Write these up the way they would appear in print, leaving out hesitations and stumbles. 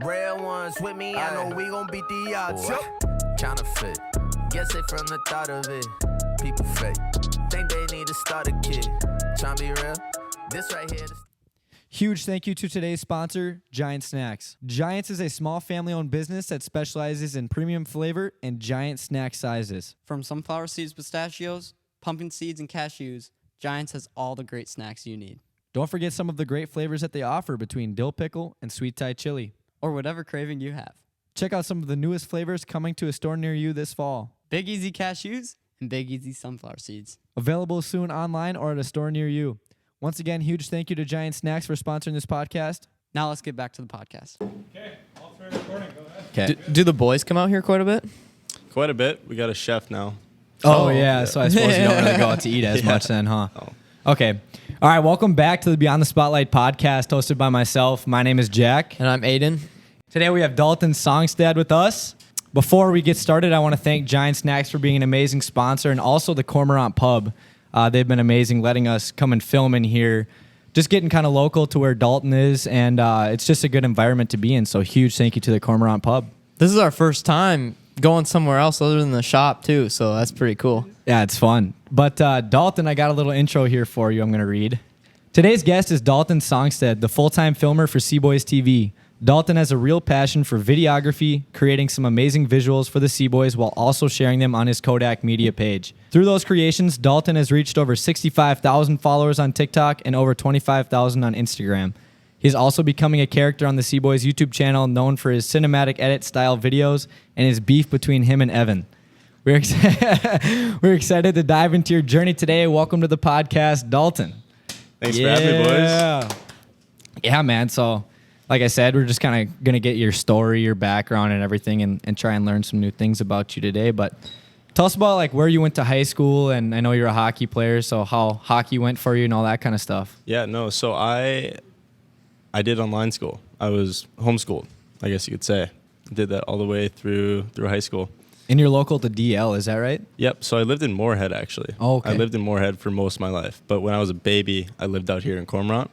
Real ones with me, I know we gon' beat the odds. Counterfeit, guess they from the thought of it. People fake, think they need to start a kid. Tryna be real, this right here. Huge thank you to today's sponsor, Giant Snacks. Giants is a small family-owned business that specializes in premium flavor and giant snack sizes. From sunflower seeds, pistachios, pumpkin seeds, and cashews, Giants has all the great snacks you need. Don't forget some of the great flavors that they offer between dill pickle and sweet Thai chili. Or whatever craving you have. Check out some of the newest flavors coming to a store near you this fall. Big Easy cashews and Big Easy sunflower seeds. Available soon online or at a store near you. Once again, huge thank you to Giant Snacks for sponsoring this podcast. Now let's get back to the podcast. Okay, all three recording. Go ahead. Okay. Do the boys come out here quite a bit? Quite a bit. We got a chef now. Oh, yeah. So I suppose you don't really go out to eat as much then, huh? Oh. Okay. All right. Welcome back to the Beyond the Spotlight podcast hosted by myself. My name is Jack. And I'm Aiden. Today we have Dalton Songstad with us. Before we get started, I want to thank Giant Snacks for being an amazing sponsor and also the Cormorant Pub. They've been amazing letting us come and film in here, just getting kind of local to where Dalton is, and it's just a good environment to be in. So huge thank you to the Cormorant Pub. This is our first time going somewhere else other than the shop, too, so that's pretty cool. Yeah, it's fun. But Dalton, I got a little intro here for you I'm going to read. Today's guest is Dalton Songstad, the full-time filmer for CboysTV. Dalton has a real passion for videography, creating some amazing visuals for the Cboys while also sharing them on his Kodak Media page. Through those creations, Dalton has reached over 65,000 followers on TikTok and over 25,000 on Instagram. He's also becoming a character on the Cboys YouTube channel, known for his cinematic edit style videos and his beef between him and Evan. We're excited to dive into your journey today. Welcome to the podcast, Dalton. Thanks for having me, boys. Yeah, man. So, like I said, we're just kind of going to get your story, your background, and everything and try and learn some new things about you today. But tell us about like where you went to high school, and I know you're a hockey player, so how hockey went for you and all that kind of stuff. Yeah, no, so I did online school. I was homeschooled, I guess you could say. Did that all the way through high school. And you're local to DL, is that right? Yep, so I lived in Moorhead, actually. Oh, okay. I lived in Moorhead for most of my life. But when I was a baby, I lived out here in Cormorant.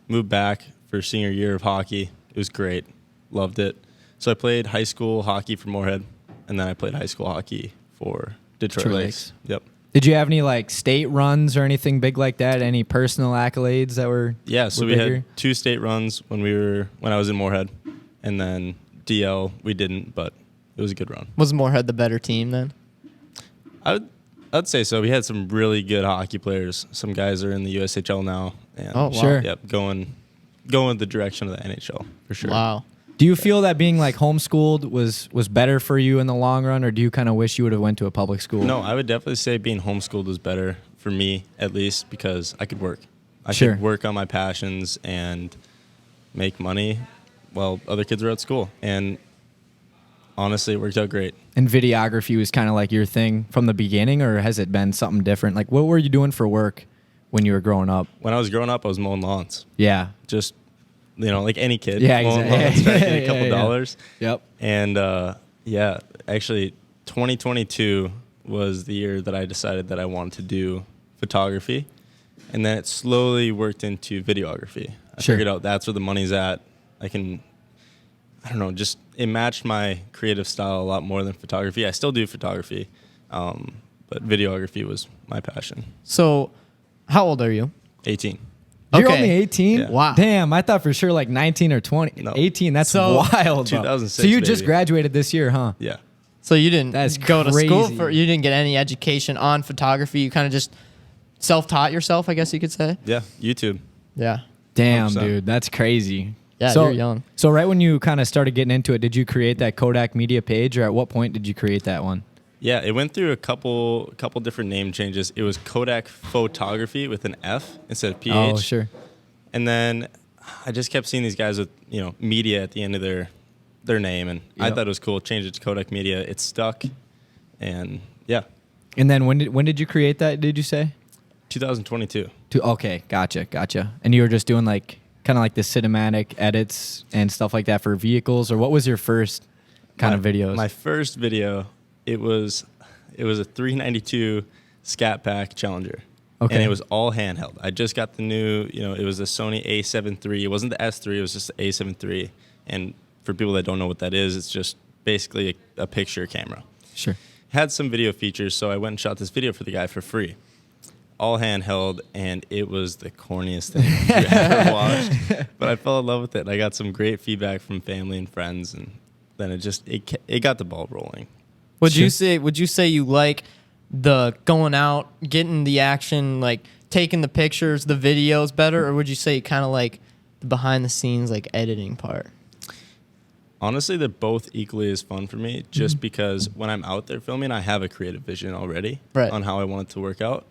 Moved back for senior year of hockey. It was great. Loved it. So I played high school hockey for Moorhead, and then I played high school hockey for Detroit Lakes. Yep. Did you have any like state runs or anything big like that? Any personal accolades that were so were we bigger? had 2 state runs when I was in Moorhead, and then DL we didn't, but it was a good run. Was Moorhead the better team then? I'd say so. We had some really good hockey players. Some guys are in the USHL now. And Oh, wow. Sure. Yep, going the direction of the NHL for sure. Wow. Do you feel that being like homeschooled was better for you in the long run, or do you kind of wish you would have went to a public school? No, I would definitely say being homeschooled was better for me, at least, because I could work. I Sure. could work on my passions and make money while other kids were at school. And honestly, it worked out great. And videography was kind of like your thing from the beginning, or has it been something different? Like, what were you doing for work when you were growing up? When I was growing up, I was mowing lawns. Yeah. Just, like any kid. Yeah, mowing exactly. lawns, trying to get a couple Yeah. dollars. Yep. And, actually, 2022 was the year that I decided that I wanted to do photography. And then it slowly worked into videography. I Sure. figured out that's where the money's at. It matched my creative style a lot more than photography. I still do photography, but videography was my passion. So, how old are you? 18. You're Okay. only 18? Yeah. Wow. Damn, I thought for sure like 19 or 20. No. 18, that's So- wild. bro. 2006, So you just baby. graduated this year, huh? Yeah. So you didn't That's go to school crazy. you didn't get any education on photography. You kind of just self-taught yourself, I guess you could say. Yeah. YouTube. Yeah. Damn, 100%. dude, that's crazy. Yeah, so, you're young. So right when you kind of started getting into it, did you create that Kodak Media page, or at what point did you create that one? Yeah, it went through a couple different name changes. It was Kodak Photography with an F instead of PH. Oh, sure. And then I just kept seeing these guys with, media at the end of their name, and I Yep. thought it was cool. Changed it to Kodak Media. It stuck, and yeah, And then when did you create that, did you say? 2022. Okay, gotcha. And you were just doing like kind of like the cinematic edits and stuff like that for vehicles, or what was your first kind of videos? My first video, it was a 392 Scat Pack Challenger. Okay. And it was all handheld. I just got the new, it was a Sony A7 III. It wasn't the S3, it was just the A7 III. And for people that don't know what that is, it's just basically a picture camera. Sure. Had some video features, so I went and shot this video for the guy for free. All handheld, and it was the corniest thing you ever watched. But I fell in love with it. I got some great feedback from family and friends, and then it got the ball rolling. Would you say you like the going out, getting the action, like taking the pictures, the videos better, or would you say you kind of like the behind the scenes, like editing part? Honestly, they're both equally as fun for me, just because when I'm out there filming, I have a creative vision already on how I want it to work out.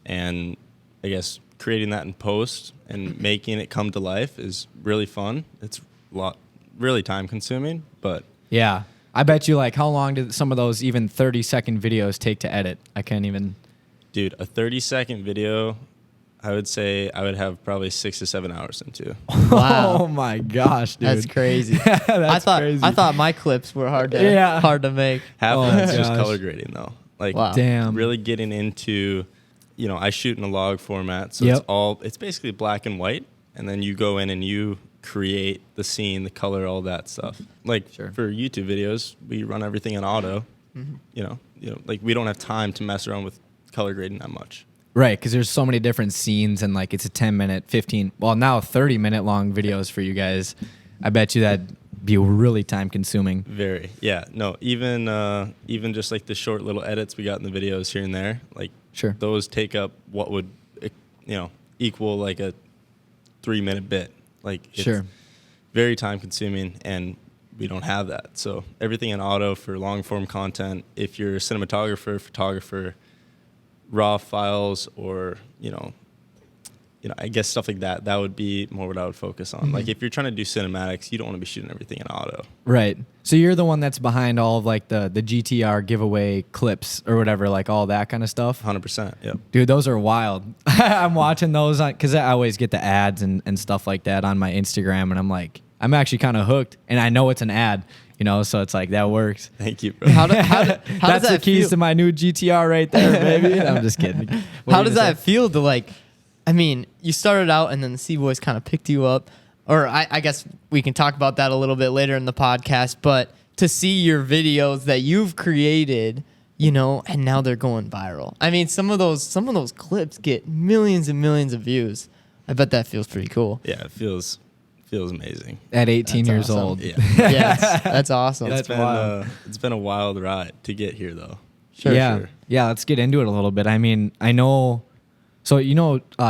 And I guess creating that in post and making it come to life is really fun. It's really time consuming, but Yeah. I bet you, like, how long did some of those even 30-second videos take to edit? I can't even. Dude, a 30-second video, I would say I would have probably 6 to 7 hours into. Wow. Oh my gosh, dude. That's crazy. That's I thought my clips were hard to make. Half Oh of that's my just gosh. color grading, though. Like, Wow. Damn. really getting into, I shoot in a log format, so Yep. it's basically black and white, and then you go in and you create the scene, the color, all that stuff. Like Sure. for YouTube videos, we run everything in auto. Like we don't have time to mess around with color grading that much. Right, because there's so many different scenes, and like it's a 10-minute, 15, well now 30-minute long videos for you guys. I bet you that'd be really time consuming. Very, yeah. No, even just like the short little edits we got in the videos here and there, like Sure. those take up what would equal like a 3-minute bit. Like it's Sure. very time consuming, and we don't have that. So everything in auto for long form content. If you're a cinematographer, photographer, raw files, or I guess stuff like that, that would be more what I would focus on. Like if you're trying to do cinematics, you don't want to be shooting everything in auto. Right. So you're the one that's behind all of like the GTR giveaway clips or whatever, like all that kind of stuff. 100%. Yep. Dude, those are wild. I'm watching those because I always get the ads and stuff like that on my Instagram, and I'm like, I'm actually kind of hooked, and I know it's an ad, so it's like that works. Thank you, bro. How does That's the that keys feel? to my new GTR right there, baby. I'm just kidding. What How were you does gonna that say? feel to like? I mean, you started out and then the Cboys kind of picked you up, or I guess we can talk about that a little bit later in the podcast. But to see your videos that you've created, and now they're going viral. I mean, some of those clips get millions and millions of views. I bet that feels pretty cool. Yeah, it feels amazing. At 18 That's years awesome. old. Yeah. Yes, that's awesome. That's wild. It's been a wild ride to get here, though. Yeah. Let's get into it a little bit. I mean, I know. So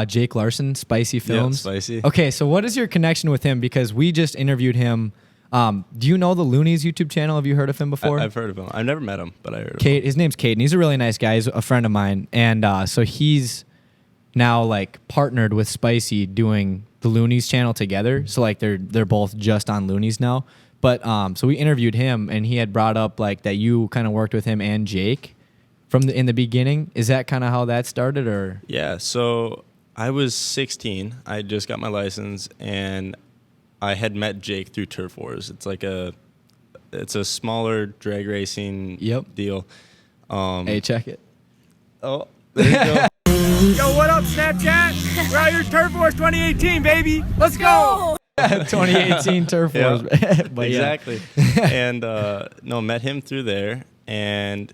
Jake Larson, Spicy Films. Yeah, Spicy. Okay, so what is your connection with him? Because we just interviewed him. Do you know the Loonies YouTube channel? Have you heard of him before? I've heard of him. I've never met him, but I heard of him. Kate, his name's Kate, and he's a really nice guy. He's a friend of mine, and so he's now like partnered with Spicy doing the Loonies channel together. So like they're both just on Loonies now. But so we interviewed him, and he had brought up like that you kind of worked with him and Jake in the beginning. Is that kind of how that started, or? Yeah. So I was 16. I had just got my license, and I had met Jake through Turf Wars. It's a smaller drag racing deal. Hey, check it. Oh, there you go. Yo, what up, Snapchat? We're out here Turf Wars 2018, baby. Let's go. 2018 Turf Wars. But yeah. Exactly. And met him through there, and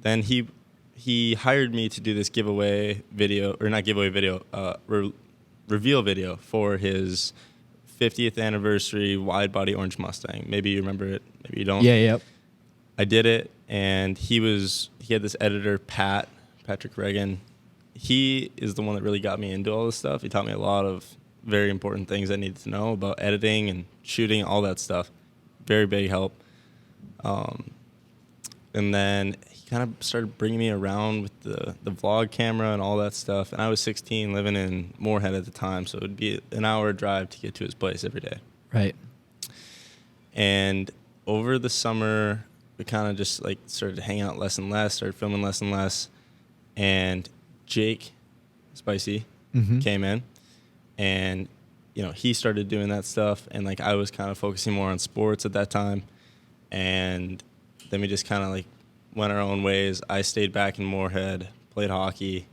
then he hired me to do this giveaway video, or not giveaway video, reveal video for his 50th anniversary wide body orange Mustang. Maybe you remember it, maybe you don't. Yeah, yep. I did it, and he had this editor, Patrick Reagan. He is the one that really got me into all this stuff. He taught me a lot of very important things I needed to know about editing and shooting, all that stuff. Very big help. And then he kind of started bringing me around with the vlog camera and all that stuff. And I was 16, living in Moorhead at the time, so it would be an hour drive to get to his place every day. Right. And over the summer, we kind of just like started to hang out less and less, started filming less and less. And Jake, Spicy, came in, and he started doing that stuff, and like I was kind of focusing more on sports at that time, and then we just kind of like went our own ways. I stayed back in Moorhead, played hockey,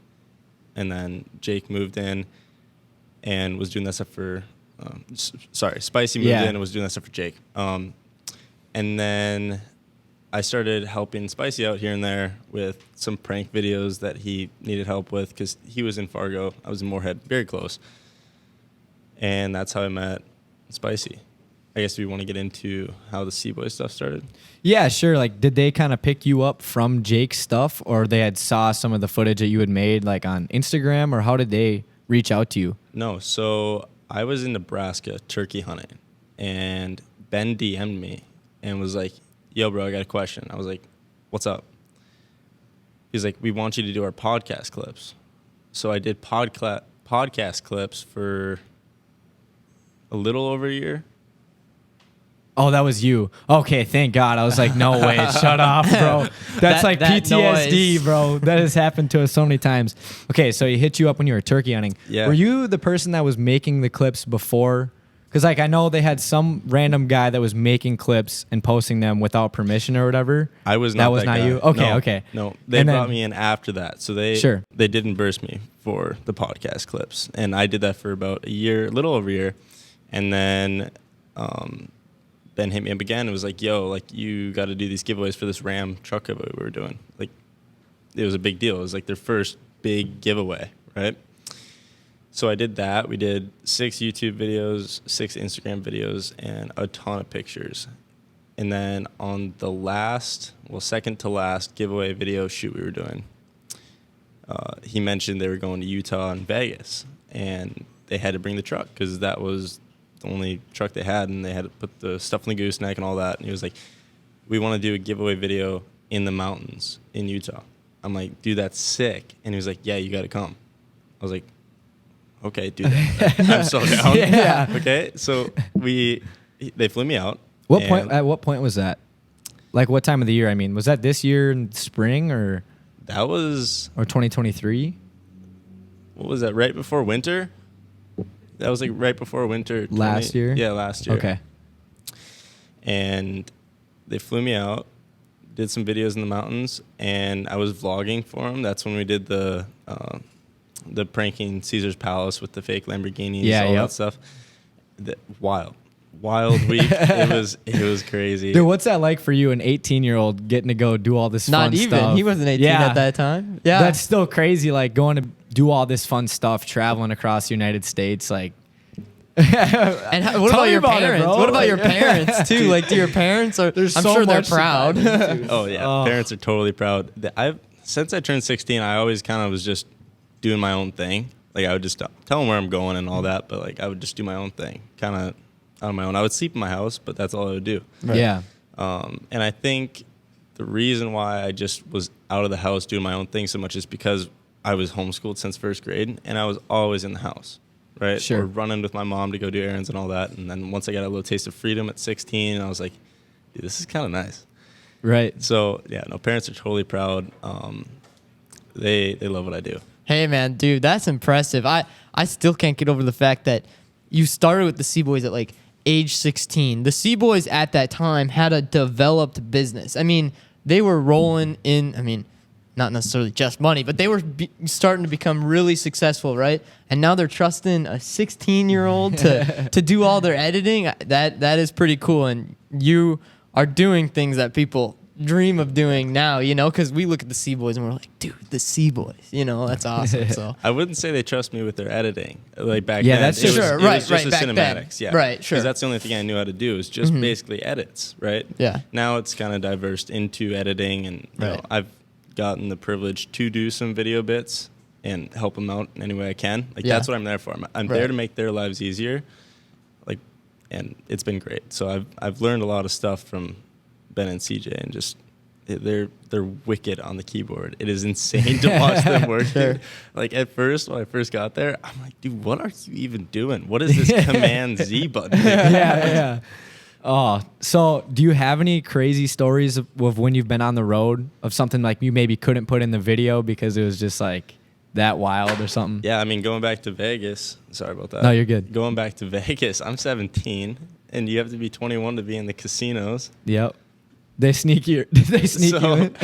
and then Jake moved in and was doing that stuff for Spicy moved in and was doing that stuff for Jake. And And then I started helping Spicy out here and there with some prank videos that he needed help with because he was in Fargo. I was in Moorhead, very close. And that's how I met Spicy. I guess we want to get into how the Cboys stuff started. Yeah, sure. Like, did they kind of pick you up from Jake's stuff, or they had saw some of the footage that you had made, like on Instagram, or how did they reach out to you? No, so I was in Nebraska turkey hunting, and Ben DM'd me and was like, yo, bro, I got a question. I was like, what's up? He's like, we want you to do our podcast clips. So I did podcast clips for a little over a year. Oh, that was you. Okay, thank God. I was like, no way. Shut off, bro. That's like that PTSD, noise. bro. That has happened to us so many times. Okay, so he hit you up when you were turkey hunting. Yeah. Were you the person that was making the clips before? Because, like, I know they had some random guy that was making clips and posting them without permission or whatever. I was not that was that not guy. you? Okay, No, okay. No, they And brought then- me in after that. So they didn't burst me for the podcast clips. And I did that for about a year, a little over a year. And then Ben hit me up again and was like, yo, like, you got to do these giveaways for this Ram truck giveaway we were doing. Like, it was a big deal. It was like their first big giveaway, right? So I did that. We did 6 YouTube videos, 6 Instagram videos, and a ton of pictures. And then on the second to last giveaway video shoot we were doing, he mentioned they were going to Utah and Vegas, and they had to bring the truck because that was the only truck they had, and they had to put the stuff in the gooseneck and all that. And he was like, we want to do a giveaway video in the mountains in Utah. I'm like, dude, that's sick. And he was like, yeah, you got to come. I was like, okay, do that. I'm so down. Yeah. Okay, so they flew me out. What point? At what point was that? Like, what time of the year? I mean, was that this year in spring or That was, 2023? what was that, right before winter? That was like right before winter. Last year? Yeah, last year. Okay. And they flew me out, did some videos in the mountains, and I was vlogging for them. That's when we did the pranking Caesar's Palace with the fake Lamborghinis, Yeah, all yep. that stuff. Wild week. It was crazy. Dude, what's that like for you, an 18-year-old, getting to go do all this Not fun even. stuff? He wasn't 18 Yeah. at that time. Yeah. That's still crazy, like, going to do all this fun stuff, traveling across the United States, like... and Tell what about me your about it, parents? bro. What about your parents too? Like, do your parents I'm so sure they're much to proud. dive into. Oh yeah, Oh. parents are totally proud. Since I turned 16, I always kind of was just doing my own thing. Like, I would just tell them where I'm going and all that, but like I would just do my own thing, kind of on my own. I would sleep in my house, but that's all I would do. Yeah. And I think the reason why I just was out of the house doing my own thing so much is because I was homeschooled since first grade, and I was always in the house, right? Sure. Or running with my mom to go do errands and all that. And then once I got a little taste of freedom at 16, I was like, dude, this is kind of nice. Right. So yeah, no, parents are totally proud. They love what I do. Hey man, dude, that's impressive. I still can't get over the fact that you started with the Cboys at like age 16. The Cboys at that time had a developed business. I mean, they were rolling in, I mean, not necessarily just money, but they were starting to become really successful, right? And now they're trusting a 16-year-old to do all their editing. That is pretty cool. And you are doing things that people dream of doing now, you know, because we look at the Cboys and we're like, dude, the Cboys, you know, that's awesome. So I wouldn't say they trust me with their editing. Like back Yeah, then, that's it was, true. Sure, it right, was just right, the back then. cinematics. Yeah, Right, sure. Because that's the only thing I knew how to do is just basically edits, right? Yeah. Now it's kind of diversed into editing, and you know, Right. I've gotten the privilege to do some video bits and help them out in any way I can. Like Yeah. that's what I'm there for. I'm Right. there to make their lives easier. Like, and it's been great. So I've learned a lot of stuff from Ben and CJ, and just they're wicked on the keyboard. It is insane to watch them work. Sure. Like at first, when I first got there, I'm like, dude, what are you even doing? What is this Command Z button? yeah. Oh, so do you have any crazy stories of when you've been on the road of something like you maybe couldn't put in the video because it was just like that wild or something? Yeah, I mean, going back to Vegas. Sorry about that. No, you're good. Going back to Vegas, I'm 17, and you have to be 21 to be in the casinos. Yep. They sneak you. They sneak you in.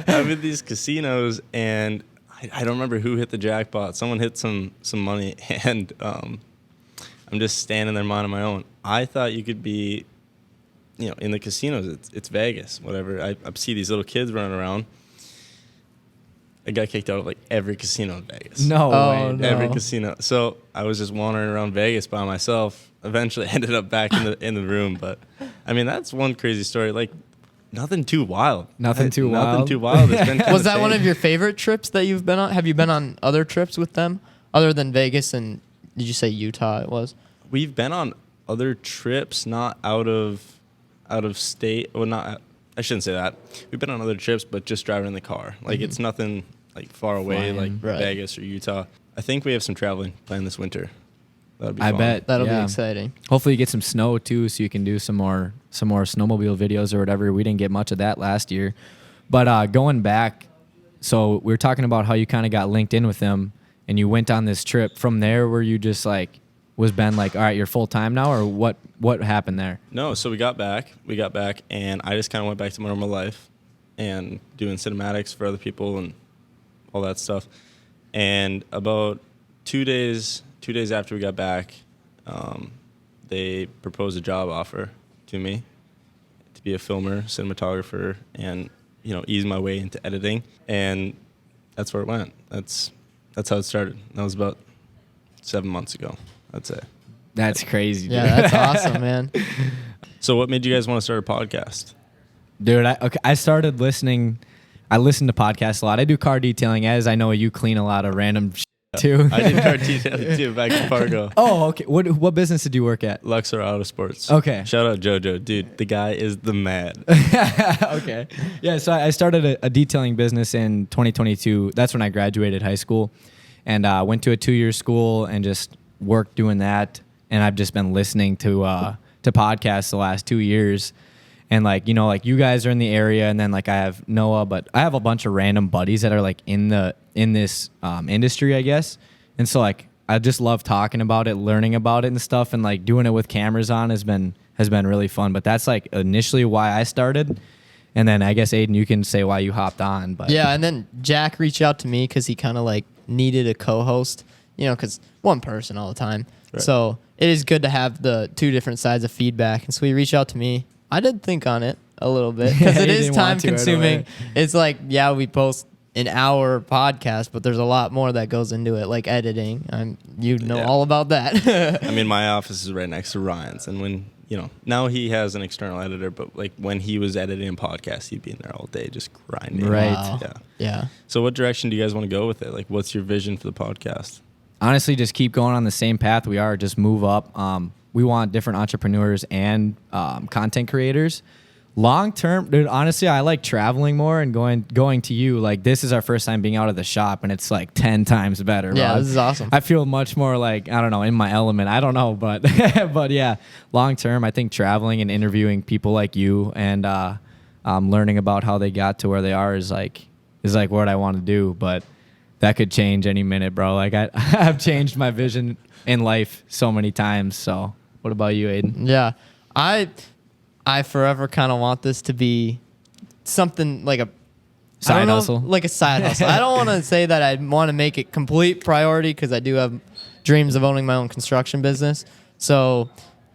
I'm in these casinos, and I don't remember who hit the jackpot. Someone hit some money, and I'm just standing there minding my own. I thought you could be in the casinos, it's Vegas, whatever. I see these little kids running around. I got kicked out of like every casino in Vegas. No way. No. Every casino. So I was just wandering around Vegas by myself. Eventually ended up back in the room. But I mean, that's one crazy story. Like nothing too wild. Nothing too wild. Nothing too wild. It's been Was that one of your favorite trips that you've been on? Have you been on other trips with them other than Vegas and did you say Utah it was? We've been on other trips, not out of state. Well, not. I shouldn't say that. We've been on other trips, but just driving in the car. Like it's nothing like far away, Flying. like Right. Vegas or Utah. I think we have some traveling planned this winter. That'd be I fun. bet. That'll Yeah. be exciting. Hopefully you get some snow too, so you can do some more snowmobile videos or whatever. We didn't get much of that last year, but going back, so we were talking about how you kind of got linked in with them, and you went on this trip. From there, were you just like, was Ben like, all right, you're full time now, or what happened there? No, so we got back, and I just kind of went back to my normal life and doing cinematics for other people and all that stuff. And about 2 days after we got back, they proposed a job offer to me to be a filmer, cinematographer, and ease my way into editing. And that's where it went. That's how it started. That was about 7 months ago, I'd say. That's crazy, dude. Yeah, that's awesome, man. So what made you guys want to start a podcast? Dude, I started listening. I listen to podcasts a lot. I do car detailing, as I know you clean a lot of random shit too. I did car detailing too back in Fargo. Oh, okay. What business did you work at? Luxor Auto Sports. Okay. Shout out JoJo. Dude, the guy is the man. Okay. Yeah, so I started a detailing business in 2022. That's when I graduated high school, and went to a 2-year school and just worked doing that. And I've just been listening to podcasts the last 2 years. And like you guys are in the area, and then like I have Noah, but I have a bunch of random buddies that are like in this industry, I guess. And so like I just love talking about it, learning about it and stuff, and like doing it with cameras on has been really fun. But that's like initially why I started. And then I guess Aiden, you can say why you hopped on. But Yeah, and then Jack reached out to me because he kind of like needed a co-host, because one person all the time. Right. So it is good to have the two different sides of feedback. And so he reached out to me. I did think on it a little bit because it He is didn't want time to right consuming. away. It's like, yeah, we post an hour podcast, but there's a lot more that goes into it, like editing. You know Yeah. all about that. I mean, my office is right next to Ryan's, and when now he has an external editor, but like when he was editing a podcast, he'd be in there all day just grinding. Right. Wow. Yeah. Yeah. So what direction do you guys want to go with it? Like, what's your vision for the podcast? honestly, just keep going on the same path we are. Just move up. We want different entrepreneurs and content creators. Long term, dude, honestly, I like traveling more and going to you. Like, this is our first time being out of the shop, and it's like 10 times better. Yeah, bro. this is awesome. I feel much more like, I don't know, in my element. I don't know, but but yeah, long term, I think traveling and interviewing people like you and learning about how they got to where they are is like what I want to do. But that could change any minute, bro. Like I've changed my vision in life so many times. So what about you, Aiden? Yeah, I forever kind of want this to be something like a Side hustle? like a side hustle. I don't want to say that I want to make it complete priority because I do have dreams of owning my own construction business. So,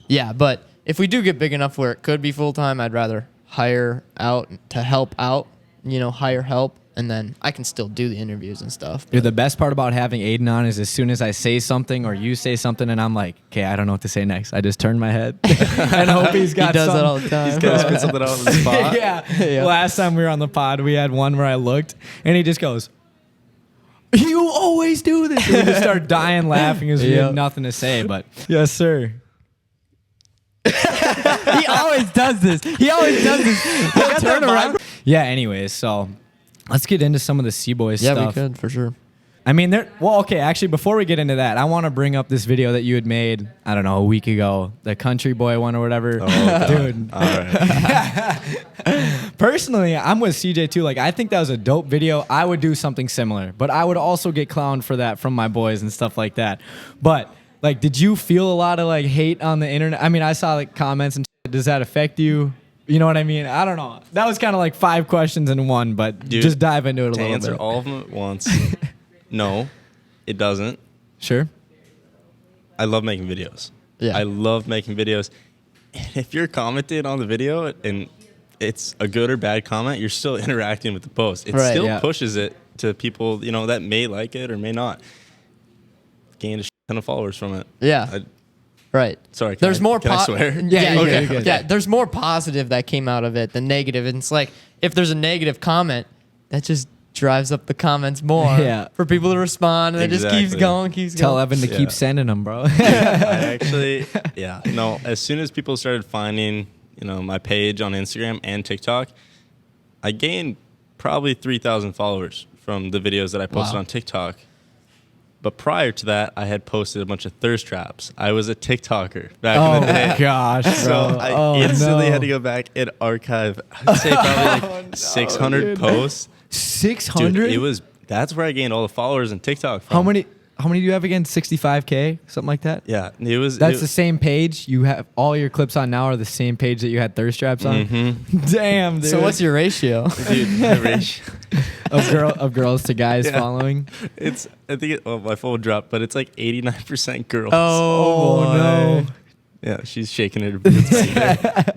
yeah, but if we do get big enough where it could be full time, I'd rather hire out to help out. Hire help. And then I can still do the interviews and stuff. Dude, the best part about having Aiden on is as soon as I say something or you say something and I'm like, okay, I don't know what to say next. I just turn my head and hope he's got He does that something. all the time. He's got to spit something out on the spot. Yeah. Last time we were on the pod, we had one where I looked and he just goes, "You always do this." And we just start dying laughing because we Yep. had nothing to say. But yes, sir. He always does this. He'll turn around. Yeah. Anyways, so let's get into some of the Cboys Yeah, stuff. we could for sure. I mean, okay, actually, before we get into that, I want to bring up this video that you had made, I don't know, a week ago, the country boy one or whatever. Oh, God. Dude. All right. Personally, I'm with CJ too. Like, I think that was a dope video. I would do something similar, but I would also get clowned for that from my boys and stuff like that. But, like, did you feel a lot of, like, hate on the internet? I mean, I saw, like, comments and shit. Does that affect you? You know what I mean? I don't know. That was kind of like 5 questions in one, but Dude, just dive into it a To little answer bit. all of them at once, no, it doesn't. Sure. I love making videos. Yeah. I love making videos. if you're commenting on the video and it's a good or bad comment, you're still interacting with the post. It Right, still yeah. pushes it to people, you know, that may like it or may not. Gained a ton of followers from it. Yeah. Right. Sorry, can There's I- more. can I swear? Yeah. you're Okay. good. Yeah. There's more positive that came out of it than negative, and it's like if there's a negative comment, that just drives up the comments more. Yeah. For people to respond, and it just keeps Exactly. going, Tell going. Evan to Yeah. keep sending them, bro. I actually, no, as soon as people started finding, you know, my page on Instagram and TikTok, I gained probably 3,000 followers from the videos that I posted Wow. on TikTok. But prior to that, I had posted a bunch of thirst traps. I was a TikToker back in the day. gosh, bro. So I instantly had to go back and archive, I'd say probably like 600 posts. 600? Dude, that's where I gained all the followers on TikTok from. How many do you have again? 65K? Something like that? Yeah, That's the same page. You have all your clips on now are the same page that you had thirst traps on. Damn, dude. So what's your ratio? dude, my ratio. of girls to guys Yeah. following? I think my phone dropped, but it's like 89% girls. Oh, no. Yeah, she's shaking her boots back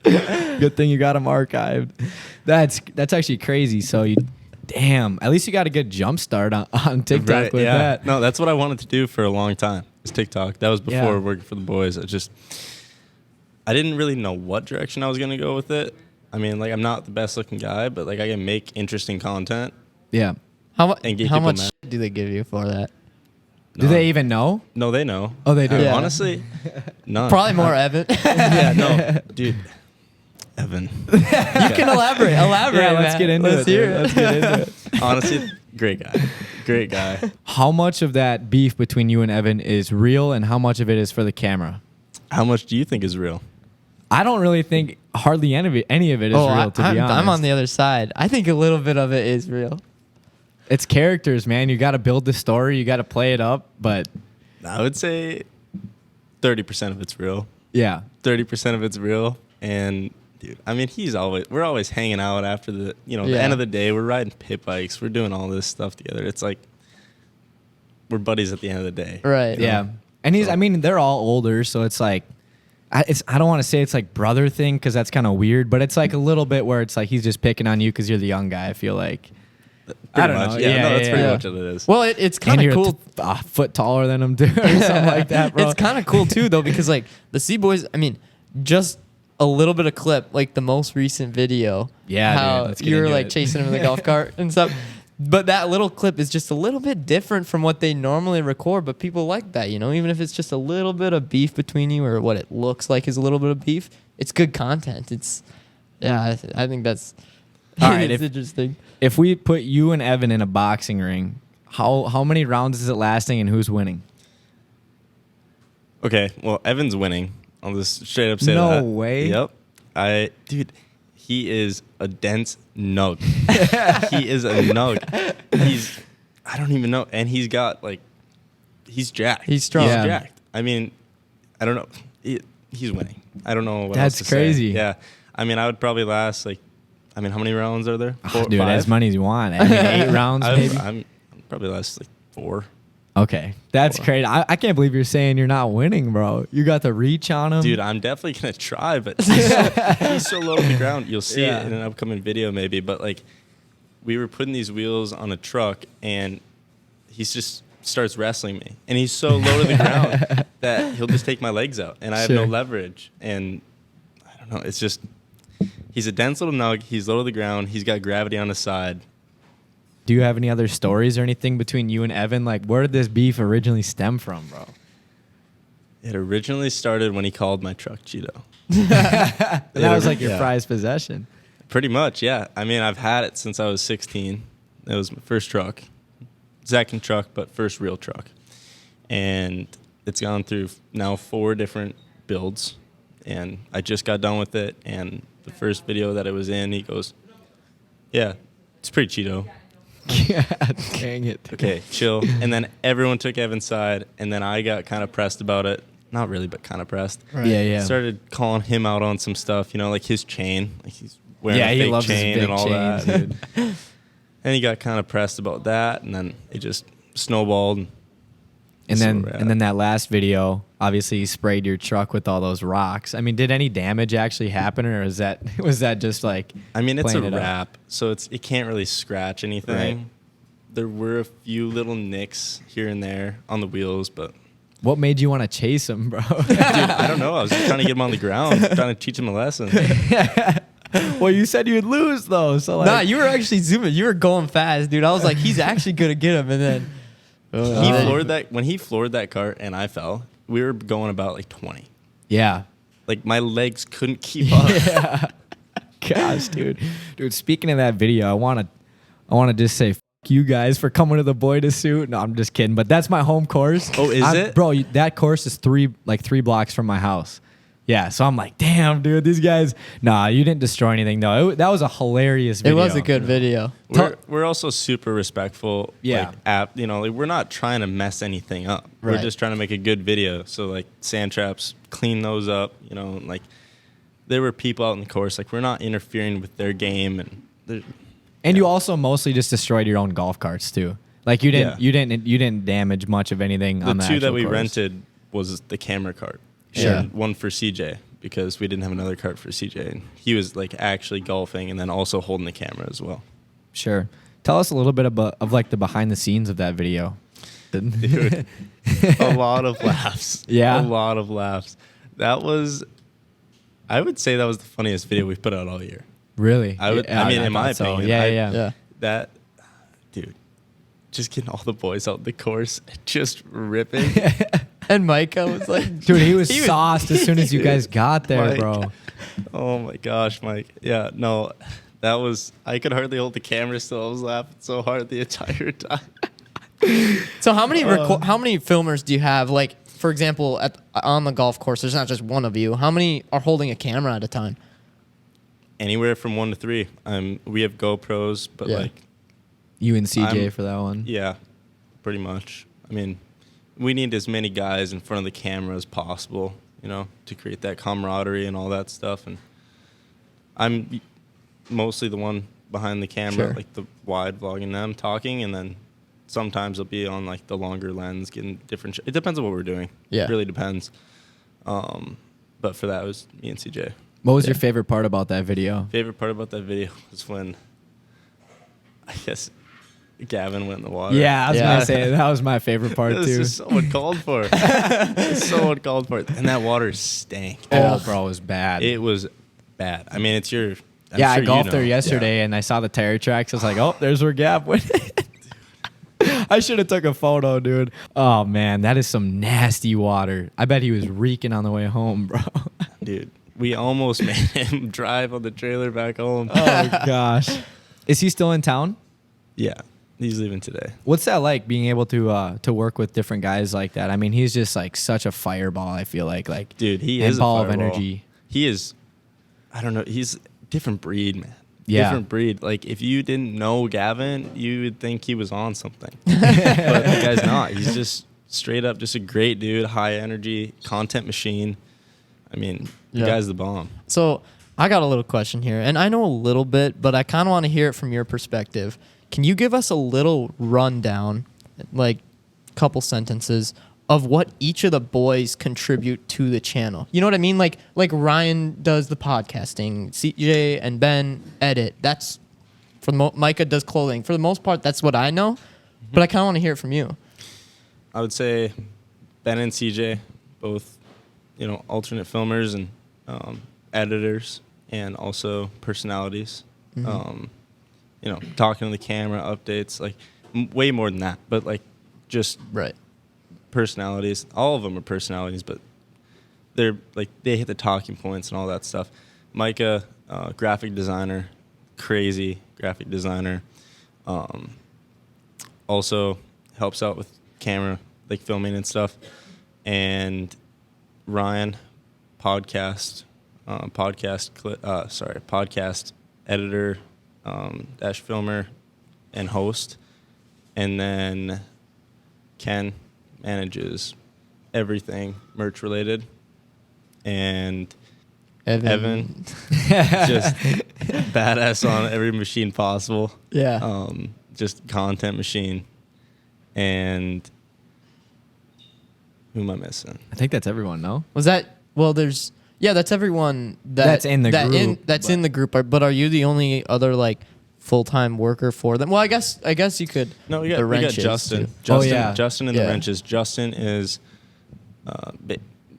there. Good thing you got them archived. That's actually crazy. So damn, at least you got a good jump start on TikTok Right, with yeah. that. No, that's what I wanted to do for a long time. Is TikTok. That was before Yeah. working for the boys. I didn't really know what direction I was gonna go with it. I mean, like, I'm not the best looking guy, but like I can make interesting content. Yeah. How And get how people much mad. shit do they give you for that? Do they even know? No, they know. Oh, they do? Yeah. Honestly, none. Probably more Evan. Yeah, no, dude. Evan. You can elaborate. Elaborate. Yeah, let's man. get into Let's it. hear dude. it. Let's get into it. Honestly, great guy. Great guy. How much of that beef between you and Evan is real, and how much of it is for the camera? How much do you think is real? I don't really think hardly any of it is real. To be honest, I'm on the other side. I think a little bit of it is real. It's characters, man. You got to build the story. You got to play it up. But I would say 30% of it's real. yeah, 30% of it's real. And dude, I mean, we're always hanging out after the Yeah. end of the day. We're riding pit bikes. We're doing all this stuff together. It's like we're buddies at the end of the day. Right. you know? yeah. And I mean, they're all older, so it's like, I don't want to say it's like brother thing because that's kind of weird, but it's like a little bit where it's like he's just picking on you because you're the young guy. I feel like. Pretty I don't much. know. Yeah, no, that's pretty yeah. much what it is. Well, it's And kind of you're cool. a foot taller than him, too, or something like that, bro. It's kind of cool too, though, because like the Cboys. I mean, just a little bit of clip, like the most recent video. Yeah, how dude, let's get you were into like it. chasing him in the golf cart and stuff. But that little clip is just a little bit different from what they normally record. But people like that, even if it's just a little bit of beef between you, or what it looks like is a little bit of beef. It's good content. I think that's All right, it's interesting. If we put you and Evan in a boxing ring, how many rounds is it lasting, and who's winning? Okay, well, Evan's winning. I'll just straight up say No that. way. Yep. Dude, he is a dense nug. He is a nug. I don't even know. And he's got, like, he's jacked. He's strong. Yeah. He's jacked. I mean, I don't know. He's winning. I don't know what That's else to crazy. say. Yeah. I mean, I would probably last, like, how many rounds are there? Four, Dude, 5? as many as you want. I mean, 8 rounds, maybe. I'm probably last, like, 4. Okay, that's crazy. I can't believe you're saying you're not winning, bro. You got the reach on him. Dude, I'm definitely going to try, but he's so low to the ground. You'll see Yeah. it in an upcoming video maybe, but like we were putting these wheels on a truck and he just starts wrestling me. And he's so low to the ground that he'll just take my legs out and I have no Sure. leverage. And I don't know, it's just he's a dense little nug. He's low to the ground. He's got gravity on his side. Do you have any other stories or anything between you and Evan? Like, where did this beef originally stem from, bro? It originally started when he called my truck Cheeto. That was like your Yeah. prized possession. Pretty much, yeah. I mean, I've had it since I was 16. It was my first truck. Second truck, but first real truck. And it's gone through now 4 different builds. And I just got done with it. And the first video that it was in, he goes, yeah, it's pretty Cheeto. God dang it. Okay, chill. And then everyone took Evan's side. And then I got kind of pressed about it. Not really, but kind of pressed. Right. Yeah. Started calling him out on some stuff, like his chain. Like he's wearing Yeah, a he fake loves his chain big and all chains. that. Dude. And he got kind of pressed about that, and then it just snowballed. And That's then where we're and then at. that last video, obviously you sprayed your truck with all those rocks. I mean, did any damage actually happen, or was that just like? I mean, it's a playing it up? wrap, so it can't really scratch anything. Right. There were a few little nicks here and there on the wheels, but What made you want to chase him, bro? dude, I don't know. I was just trying to get him on the ground, trying to teach him a lesson. Well, you said you'd lose though, so like. Nah, you were actually zooming. You were going fast, dude. I was like, he's actually gonna get him, and then He floored that when he floored that cart and I fell. We were going about like 20. Yeah. Like my legs couldn't keep up. Gosh, dude. Speaking of that video, I want to just say f- you guys for coming to the Boy to Suit. No, I'm just kidding. But that's my home course. Oh, is it? Bro, that course is three blocks from my house. Yeah, so I'm like, damn, dude, these guys. Nah, you didn't destroy anything though. That was a hilarious it video. was a good video. We're also super respectful. Yeah. Like, like we're not trying to mess anything up. Right. We're just trying to make a good video. So like sand traps, clean those up. Like there were people out in the course. Like we're not interfering with their game, And you also mostly just destroyed your own golf carts too. Like you didn't damage much of anything the on the two that actual we course. rented was the camera cart. Sure. And one for CJ because we didn't have another cart for CJ. And he was like actually golfing and then also holding the camera as well. Sure. Tell us a little bit of like the behind the scenes of that video. Dude, a lot of laughs. Yeah. A lot of laughs. I would say that was the funniest video we've put out all year. Really? I mean, in my thought so. opinion. Yeah. That, dude, just getting all the boys out the course, just ripping. And Micah was like, Dude, he was sauced as soon as you guys got there, Mike. bro. Oh my gosh, Mike. Yeah, no, I could hardly hold the camera still. I was laughing so hard the entire time. so how many filmers do you have? Like, for example, on the golf course, there's not just one of you. How many are holding a camera at a time? Anywhere from 1 to 3. We have GoPros, but Yeah. like, You and CJ for that one. yeah, pretty much. I mean, we need as many guys in front of the camera as possible, to create that camaraderie and all that stuff. And I'm mostly the one behind the camera, Sure. like the wide vlogging them, talking, and then sometimes I'll be on like the longer lens, getting different. It depends on what we're doing. Yeah. It really depends. But for that, it was me and CJ. What was your favorite part about that video? Favorite part about that video was when, I guess, Gavin went in the water. Yeah, I was Yeah. gonna say that was my favorite part It was too. just so uncalled for. It's so uncalled for. And that water stank. Oh, bro, it was bad. It was bad. I mean, it's your. I'm yeah, sure I golfed you know. there yesterday and I saw the tire tracks. I was like, oh, there's where Gav went. I should have took a photo, dude. Oh man, that is some nasty water. I bet he was reeking on the way home, bro. Dude, we almost made him drive on the trailer back home. Oh gosh. Is he still in town? Yeah, he's leaving today. What's that like being able to work with different guys like that? I mean, he's just like such a fireball. I feel like Dude, he and is ball a of fireball. energy. He is. I don't know. He's a different breed, man. Yeah. Different breed. Like if you didn't know Gavin, you would think he was on something. But the guy's not. He's just straight up just a great dude, high energy, content machine. I mean, Yeah. the guy's the bomb. So I got a little question here, and I know a little bit, but I kind of want to hear it from your perspective. Can you give us a little rundown, like a couple sentences, of what each of the boys contribute to the channel? You know what I mean? Like Ryan does the podcasting, CJ and Ben edit. That's Micah does clothing. For the most part, that's what I know, but I kind of want to hear it from you. I would say Ben and CJ, both, alternate filmers and editors and also personalities. Talking to the camera, updates, like way more than that, but like just Right. personalities. All of them are personalities, but they're like they hit the talking points and all that stuff. Micah, graphic designer, crazy graphic designer. Also helps out with camera, like filming and stuff. And Ryan, podcast editor, dash filmer, and host. And then Ken manages everything merch related. And Evan just badass on every machine possible. Yeah. Just content machine. And Who am I missing? I think that's everyone. No. Was that? Well, there's. Yeah, that's everyone That's in the group, that's in the group. But are you the only other like full-time worker for them? Well, I guess you could. No, we the got wrenches, Justin. too. Justin, Justin and Yeah. the wrenches. Justin is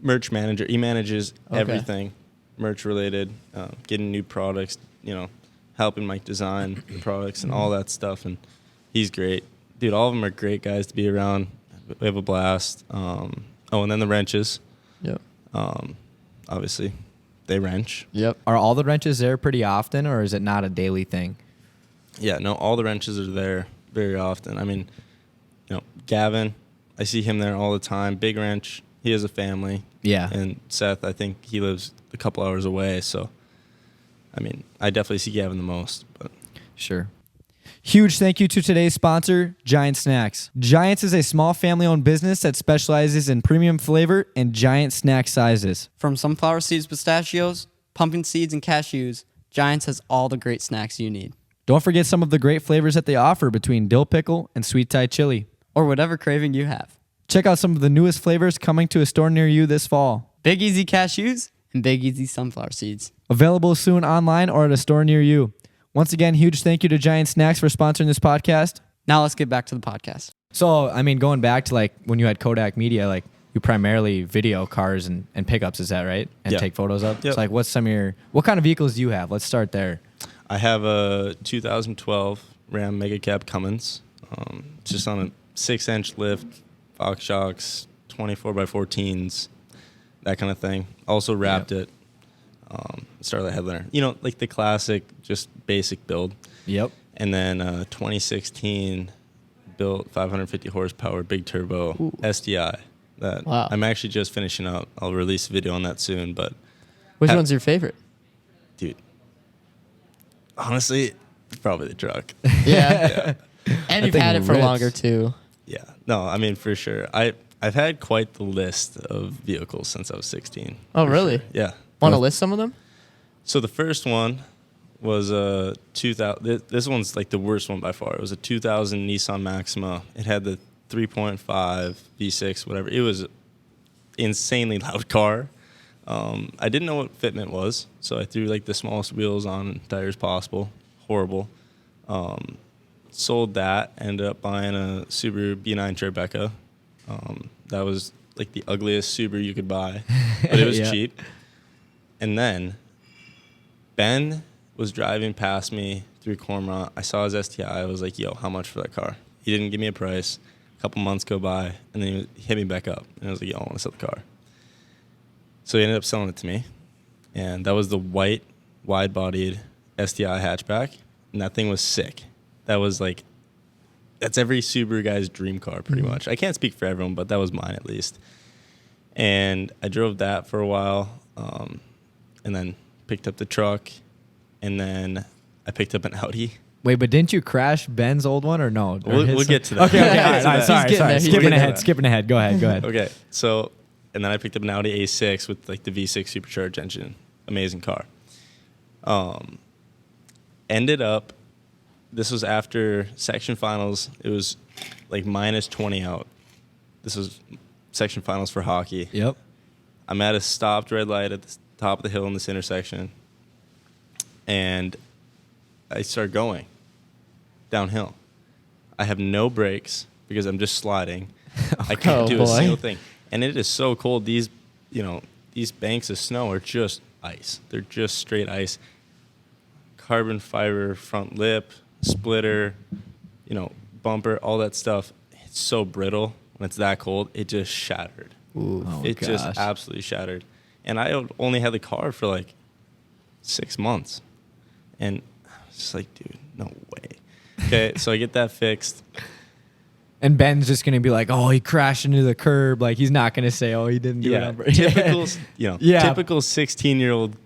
merch manager. He manages everything merch related, getting new products, helping Mike design the products and all that stuff. And he's great. Dude, all of them are great guys to be around. We have a blast. And then the wrenches. Yep. Obviously, they wrench. Yep. Are all the wrenches there pretty often, or is it not a daily thing? Yeah, no, all the wrenches are there very often. I mean, Gavin, I see him there all the time. Big Wrench, he has a family. Yeah. And Seth, I think he lives a couple hours away. So, I mean, I definitely see Gavin the most. But Sure. Huge thank you to today's sponsor, Giant Snacks. Giants is a small family-owned business that specializes in premium flavor and giant snack sizes. From sunflower seeds, pistachios, pumpkin seeds, and cashews, Giants has all the great snacks you need. Don't forget some of the great flavors that they offer between dill pickle and sweet Thai chili. Or whatever craving you have. Check out some of the newest flavors coming to a store near you this fall. Big Easy cashews and Big Easy sunflower seeds. Available soon online or at a store near you. Once again, huge thank you to Giant Snacks for sponsoring this podcast. Now let's get back to the podcast. So, I mean, going back to like when you had Kodak Media, like you primarily video cars and pickups, is that right? And Yeah. take photos of? Yep. So like what kind of vehicles do you have? Let's start there. I have a 2012 Ram Mega Cab Cummins, just on a 6-inch lift, Fox shocks, 24x14s, that kind of thing. Also wrapped it. Starlight headliner. Like the classic, just basic build. Yep. And then 2016 built 550 horsepower big turbo SDI. That Wow. I'm actually just finishing up. I'll release a video on that soon. But Which one's your favorite? dude, honestly, probably the truck. Yeah. And you've thing had it for rips. longer too. Yeah. No, I mean for sure. I've had quite the list of vehicles since I was 16. Oh, for really? sure. Yeah. Want to list some of them? So the first one was a 2000. This one's like the worst one by far. It was a 2000 Nissan Maxima. It had the 3.5 V6, whatever. It was an insanely loud car. I didn't know what fitment was, so I threw like the smallest wheels on tires possible. Horrible. Sold that. Ended up buying a Subaru B9 Tribeca. That was like the ugliest Subaru you could buy, but it was Yeah. cheap. And then Ben was driving past me through Cormorant. I saw his STI. I was like, yo, how much for that car? He didn't give me a price. A couple months go by, and then he hit me back up. And I was like, yo, I want to sell the car. So he ended up selling it to me. And that was the white, wide-bodied STI hatchback. And that thing was sick. That was like, that's every Subaru guy's dream car, pretty much. I can't speak for everyone, but that was mine at least. And I drove that for a while. And then picked up the truck, and then I picked up an Audi. Wait, but didn't you crash Ben's old one or no? Or We'll his- get to that. Okay, all right, sorry. getting there, he's Skipping getting ahead, there. skipping ahead. Go ahead. Okay, so, and then I picked up an Audi A6 with like the V6 supercharged engine. Amazing car. Ended up, this was after section finals. It was like minus 20 out. This was section finals for hockey. Yep. I'm at a stopped red light at the top of the hill in this intersection, and I start going downhill. I have no brakes because I'm just sliding. I can't do a boy. single thing, and it is so cold. These banks of snow are just ice. They're just straight ice. Carbon fiber front lip, splitter, bumper, all that stuff. It's so brittle when it's that cold. It just shattered. Oh, It just gosh. absolutely shattered. And I only had the car for like 6 months. And I was just like, dude, no way. Okay, so I get that fixed. And Ben's just gonna be like, "Oh, he crashed into the curb." Like he's not gonna say, "Oh, he didn't do it." on purpose." typical, Yeah. typical 16-year-old,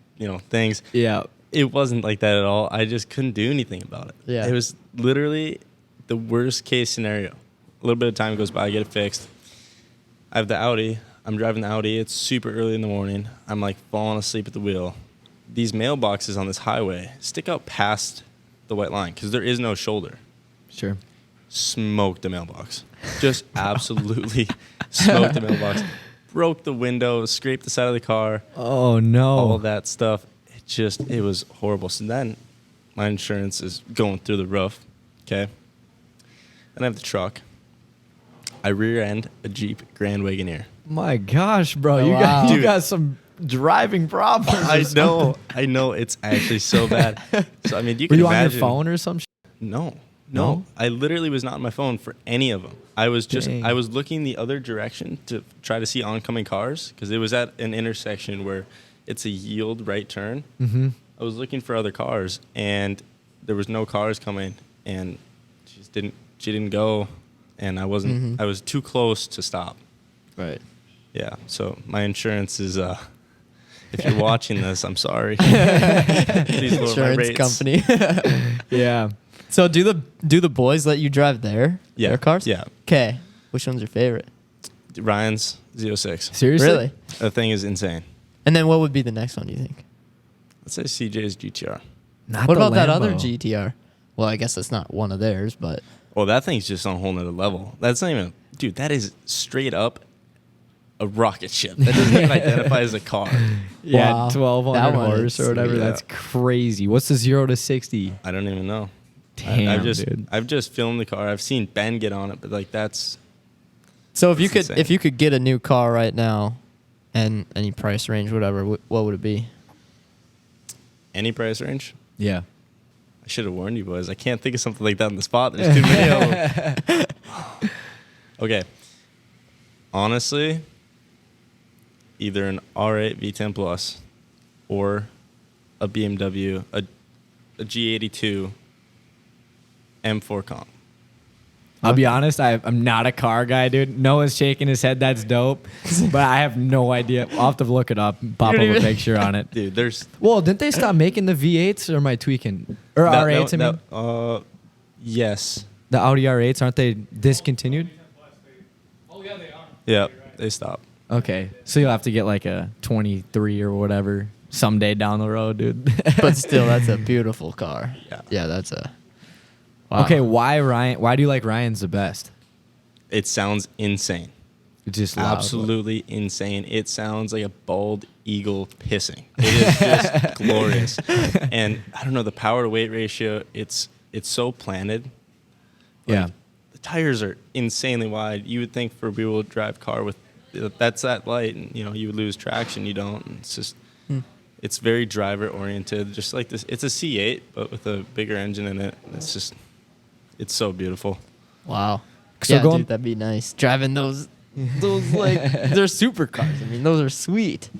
things. Yeah. It wasn't like that at all. I just couldn't do anything about it. Yeah. It was literally the worst case scenario. A little bit of time goes by, I get it fixed. I have the Audi. I'm driving the Audi. It's super early in the morning. I'm like falling asleep at the wheel. These mailboxes on this highway stick out past the white line because there is no shoulder. Sure. Smoked the mailbox. Just absolutely smoked the mailbox, broke the window, scraped the side of the car, Oh no. all that stuff. It was horrible. So then my insurance is going through the roof. Okay. And I have the truck. I rear end a Jeep Grand Wagoneer. My gosh, bro. You Wow. got you Dude. got some driving problems. I know. It's actually so bad. So I mean, you Were can you imagine. on your phone or some shit? No. No? I literally was not on my phone for any of them. I was Dang. I was looking the other direction to try to see oncoming cars because it was at an intersection where it's a yield right turn. Mm-hmm. I was looking for other cars and there was no cars coming and she didn't go and I wasn't, I was too close to stop. Right. Yeah. So my insurance is, if you're watching this, I'm sorry. Please lower my Insurance rates. company. Yeah. So do the boys let you drive their cars? Yeah. Okay. Which one's your favorite? Ryan's 06. Seriously? Really? That thing is insane. And then what would be the next one, do you think? Let's say CJ's GTR. Not What the about that other Lambo. GTR? Well, I guess that's not one of theirs, but Well, that thing's just on a whole nother level. That's not even, dude, that is straight up a rocket ship. That doesn't even identify as a car. Yeah, Wow. 1200 That one horse is or whatever. sweet. That's crazy. What's the 0 to 60? I don't even know. Damn, I've dude. just filmed the car. I've seen Ben get on it, but like that's so if you That's could insane. get a new car right now and any price range, whatever, what would it be? any price range. Yeah. I should have warned you boys. I can't think of something like that on the spot. There's too many of them. Okay. Honestly, either an R8 V10 Plus or a BMW, a G82 M4 Comp. I'll be honest, I'm not a car guy, dude. Noah's shaking his head. That's dope. But I have no idea. I'll have to look it up and pop up a picture on it. Dude, there's Well, didn't they stop making the V8s or am I tweaking? Or R8s, I mean? yes. The Audi R8s, aren't they discontinued? Yeah, they stopped. Okay. So you'll have to get like a 23 or whatever someday down the road, dude. But still, that's a beautiful car. Yeah. Yeah, that's a. Wow. Okay, why Ryan? Why do you like Ryan's the best? It sounds insane. It's just loud. Absolutely insane. It sounds like a bald eagle pissing. It is just glorious. And I don't know, the power to weight ratio, it's so planted. Like, Yeah. the tires are insanely wide. You would think for a rear-wheel drive car with that's that light and you would lose traction. You don't. And it's just it's very driver oriented. Just like this, it's a C8 but with a bigger engine in it. It's so beautiful. Wow. So Yeah, going- dude, that'd be nice. Driving those like they're supercars. I mean, those are sweet.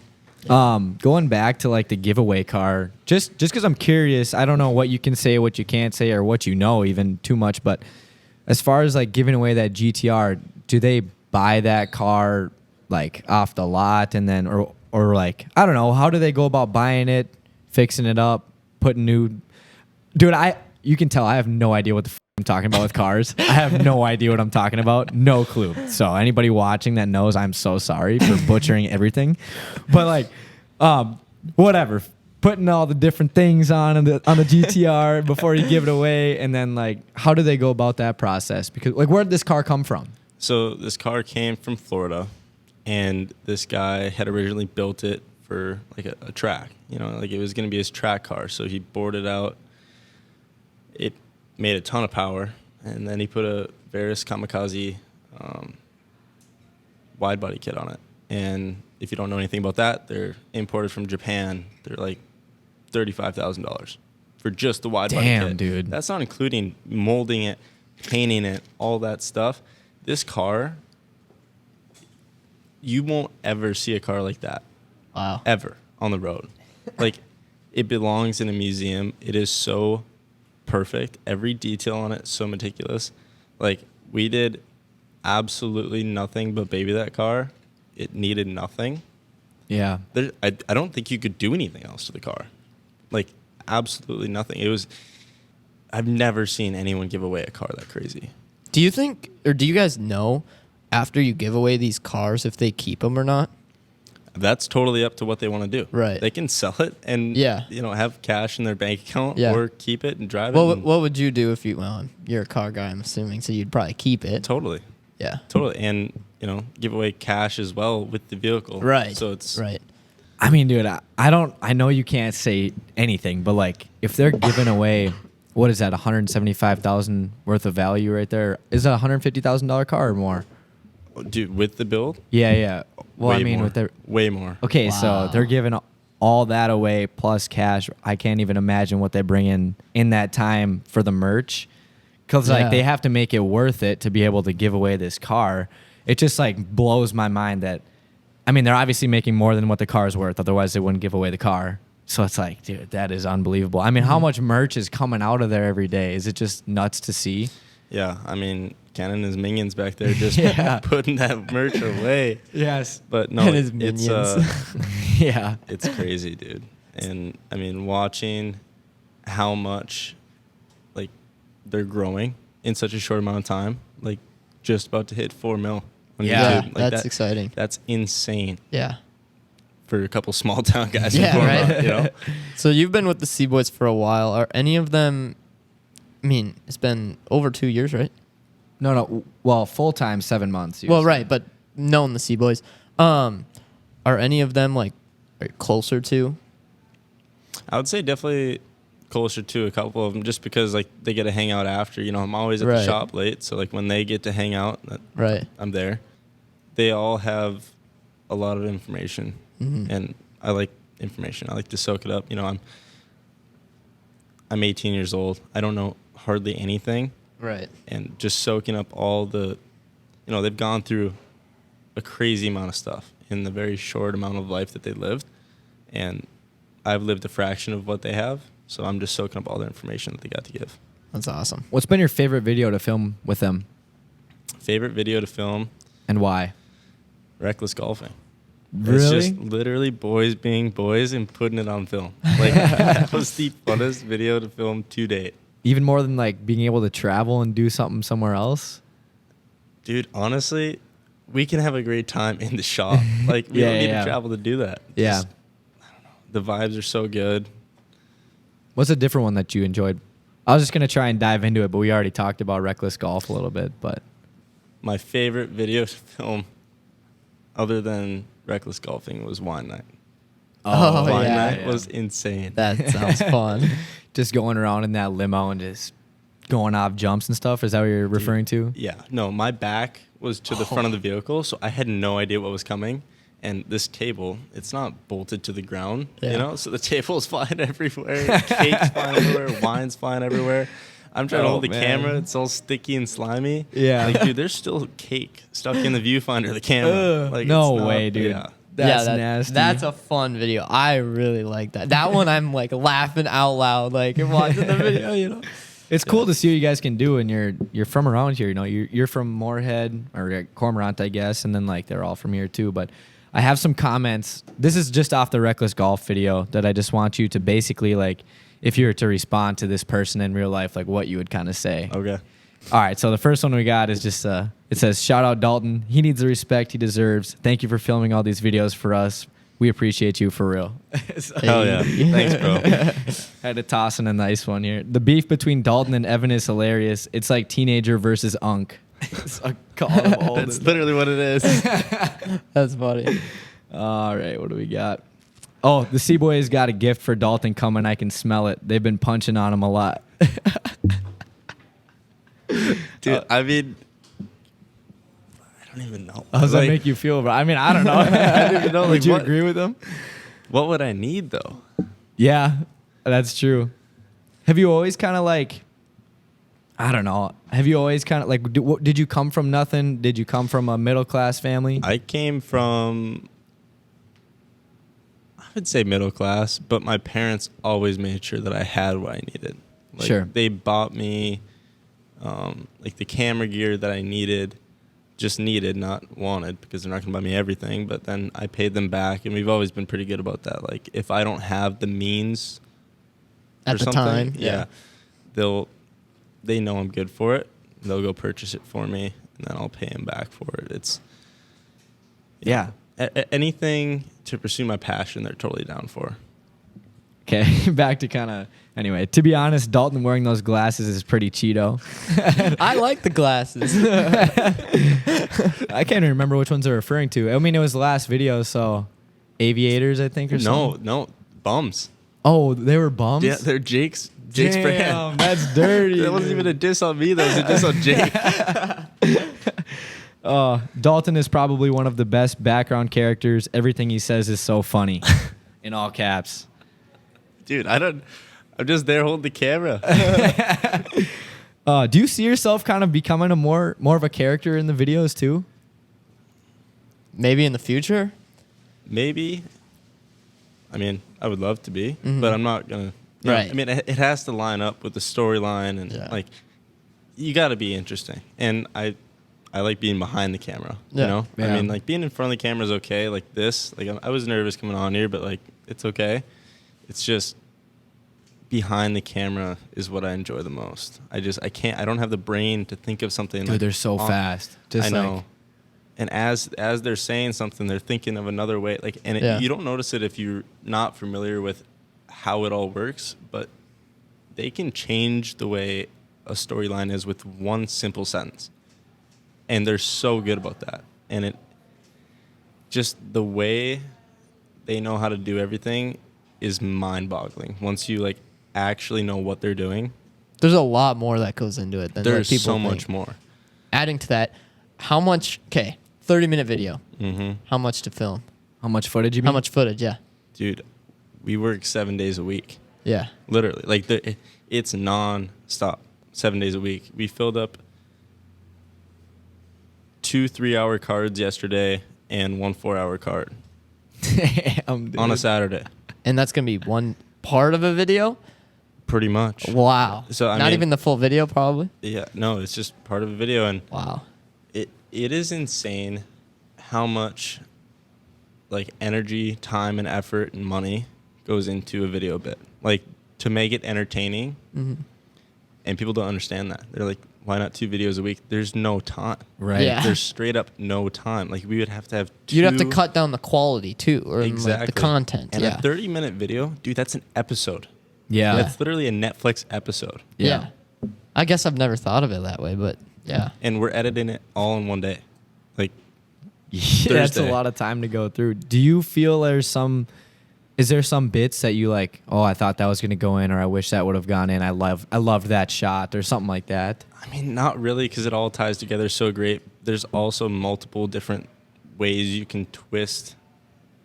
Going back to like the giveaway car, just because I'm curious, I don't know what you can say, what you can't say, or what you know even too much. But as far as like giving away that GTR, do they buy that car like off the lot and then, or like I don't know, how do they go about buying it, fixing it up, putting new? Dude, you can tell I have no idea what the I'm talking about with cars. I have no idea what I'm talking about. No clue. So anybody watching that knows, I'm so sorry for butchering everything. But like, whatever. Putting all the different things on the GTR before you give it away, and then like, how do they go about that process? Because like, where did this car come from? So this car came from Florida, and this guy had originally built it for like a track. Like it was going to be his track car. So he boarded out. It made a ton of power, and then he put a Veris Kamikaze wide body kit on it. And if you don't know anything about that, they're imported from Japan. They're like $35,000 for just the wide body Damn, kit. dude. That's not including molding it, painting it, all that stuff. This car, you won't ever see a car like that. Wow. Ever on the road. Like, it belongs in a museum. It is so perfect. Every detail on it is so meticulous. Like, we did absolutely nothing but baby that car. It needed nothing. Yeah. I don't think you could do anything else to the car. Like, absolutely nothing. I've never seen anyone give away a car that crazy. Do you think, or do you guys know after you give away these cars if they keep them or not? That's totally up to what they want to do. Right. They can sell it and have cash in their bank account or keep it and drive it. What would you do if you're a car guy, I'm assuming, so you'd probably keep it. Totally. Yeah. Totally. And give away cash as well with the vehicle. Right. So it's right. I mean, dude, I know you can't say anything, but like if they're giving away, what is that, $175,000 worth of value right there? Is it a $150,000 car or more? Dude, with the build, Yeah. Well, way I mean, more. with their way more. okay, so Wow. they're giving all that away plus cash. I can't even imagine what they bring in that time for the merch, because Yeah. like they have to make it worth it to be able to give away this car. It just like blows my mind that, I mean, they're obviously making more than what the car is worth. Otherwise, they wouldn't give away the car. So it's like, dude, that is unbelievable. I mean, how much merch is coming out of there every day? Is it just nuts to see? Yeah, I mean, Ken and his minions back there just Yeah. putting that merch away. Yes. But no, And his it's minions. Yeah. it's crazy, dude. And I mean, watching how much like they're growing in such a short amount of time, like just about to hit 4 mil on Yeah, YouTube. Like that's exciting. That's insane Yeah. for a couple small town guys. Yeah, from right. Cormorant, So you've been with the Cboys for a while. Are any of them? I mean, it's been over 2 years, right? No. Well, full time 7 months. Well, right, but known the Cboys. Are any of them like closer to? I would say definitely closer to a couple of them, just because like they get to hang out after. I'm always at Right. the shop late, so like when they get to hang out, Right. I'm there. They all have a lot of information, and I like information. I like to soak it up. I'm 18 years old. I don't know hardly anything, Right. and just soaking up all the, they've gone through a crazy amount of stuff in the very short amount of life that they lived, and I've lived a fraction of what they have. So I'm just soaking up all the information that they got to give. That's awesome. What's been your favorite video to film with them, Favorite video to film? and why? Reckless golfing. It's Really? just literally boys being boys and putting it on film. Like that was the funnest video to film to date. Even more than like being able to travel and do something somewhere else? Dude, honestly, we can have a great time in the shop. Like we Yeah, don't need yeah. to travel to do that. Yeah. Just, I don't know. The vibes are so good. What's a different one that you enjoyed? I was just going to try and dive into it, but we already talked about Reckless Golf a little bit. But My favorite video to film, other than reckless golfing, was wine night. Oh, Wine yeah. night was insane. That sounds fun. just going around in that limo and just going off jumps and stuff, is that what you're referring to? Yeah. No, my back was to the front of the vehicle, so I had no idea what was coming. And this table, it's not bolted to the ground, Yeah. So the table's flying everywhere, cake's flying everywhere, wine's flying everywhere. I'm trying to Oh, hold the man. camera, it's all sticky and slimy. Yeah. Like, dude, there's still cake stuck in the viewfinder of the camera. Like, no it's not- way, dude. Yeah. That's nasty. That's a fun video. I really like that. That one I'm like laughing out loud, like watching the video. It's cool to see what you guys can do, and you're from around here. You're from Moorhead or Cormorant, I guess, and then like they're all from here too. But I have some comments. This is just off the Reckless Golf video that I just want you to basically like, if you were to respond to this person in real life, like what you would kind of say. Okay. All right, so the first one we got is just it says, "Shout out Dalton. He needs the respect he deserves. Thank you for filming all these videos for us. We appreciate you for real." So, Hell yeah. Thanks, bro. had to toss in a nice one here. The beef between Dalton and Evan is hilarious. It's like teenager versus unk. It's a call him old. That's literally what it is. That's funny. All right, what do we got? Oh, the Cboys got a gift for Dalton coming. I can smell it. They've been punching on him a lot. Dude, I mean, I don't even know. How does that Like, make you feel, bro? I mean, I don't know. I don't even know. Would Like, you what- agree with him? What would I need, though? Yeah, that's true. Have you always kind of like, I don't know. Have you always kind of like, did you come from nothing? Did you come from a middle class family? I came from, I would say middle class, but my parents always made sure that I had what I needed. Like, Sure. They bought me like the camera gear that I needed, just needed, not wanted, because they're not going to buy me everything. But then I paid them back, and we've always been pretty good about that. Like if I don't have the means At or the something, time, yeah, they know I'm good for it. They'll go purchase it for me, and then I'll pay them back for it. It's Yeah. anything to pursue my passion, they're totally down for. Okay, back to kind of. Anyway, to be honest, Dalton wearing those glasses is pretty Cheeto. I like the glasses. I can't even remember which ones they're referring to. I mean, it was the last video, so aviators, I think, or something. No, bums. Oh, they were bums? Yeah, they're Jake's brand. Damn, that's dirty. That wasn't even a diss on me. That was a diss on Jake. Dalton is probably one of the best background characters. Everything he says is so funny. In all caps. Dude, I'm just there holding the camera. Do you see yourself kind of becoming a more of a character in the videos too? Maybe in the future. Maybe. I mean, I would love to be, but I'm not gonna. Right. I mean, it has to line up with the storyline, and like, you got to be interesting. And I like being behind the camera. Yeah. You know, Yeah. I mean, like being in front of the camera is okay. Like this, like I was nervous coming on here, but like it's okay. It's just behind the camera is what I enjoy the most. I can't. I don't have the brain to think of something. Dude, like, they're so fast. Just I know. like, And as they're saying something, they're thinking of another way. Like, and you don't notice it if you're not familiar with how it all works. But they can change the way a storyline is with one simple sentence, and they're so good about that. And it just the way they know how to do everything is mind-boggling. Once you like actually know what they're doing, There's a lot more that goes into it than there's people so think. much more. Adding to that, how much? Okay, 30-minute video. Mm-hmm. How much to film? how much footage you mean? How much footage? Yeah. Dude, we work 7 days a week. Yeah. Literally, like it's non-stop, 7 days a week. We filled up 2 3-hour cards yesterday and 1 4-hour card Damn, dude. on a Saturday. And that's gonna be one part of a video. Pretty much. Wow. So, I not mean- even the full video, probably. Yeah, no, it's just part of a video, and Wow. it is insane how much like energy, time, and effort and money goes into a video bit. Like to make it entertaining, and people don't understand that. They're like, "Why not 2 videos a week?" There's no time. Right. Yeah. There's straight up no time. Like we would have to have. You'd have to 2 cut down the quality too, or exactly like the content. And yeah. a 30-minute video, dude, that's an episode. Yeah. That's literally a Netflix episode. Yeah. I guess I've never thought of it that way, but yeah. And we're editing it all in one day. Like Yeah, that's a Thursday. lot of time to go through. Do you feel is there some bits that you like, oh, I thought that was going to go in, or I wish that would have gone in. I loved that shot, or something like that? I mean, not really, because it all ties together so great. There's also multiple different ways you can twist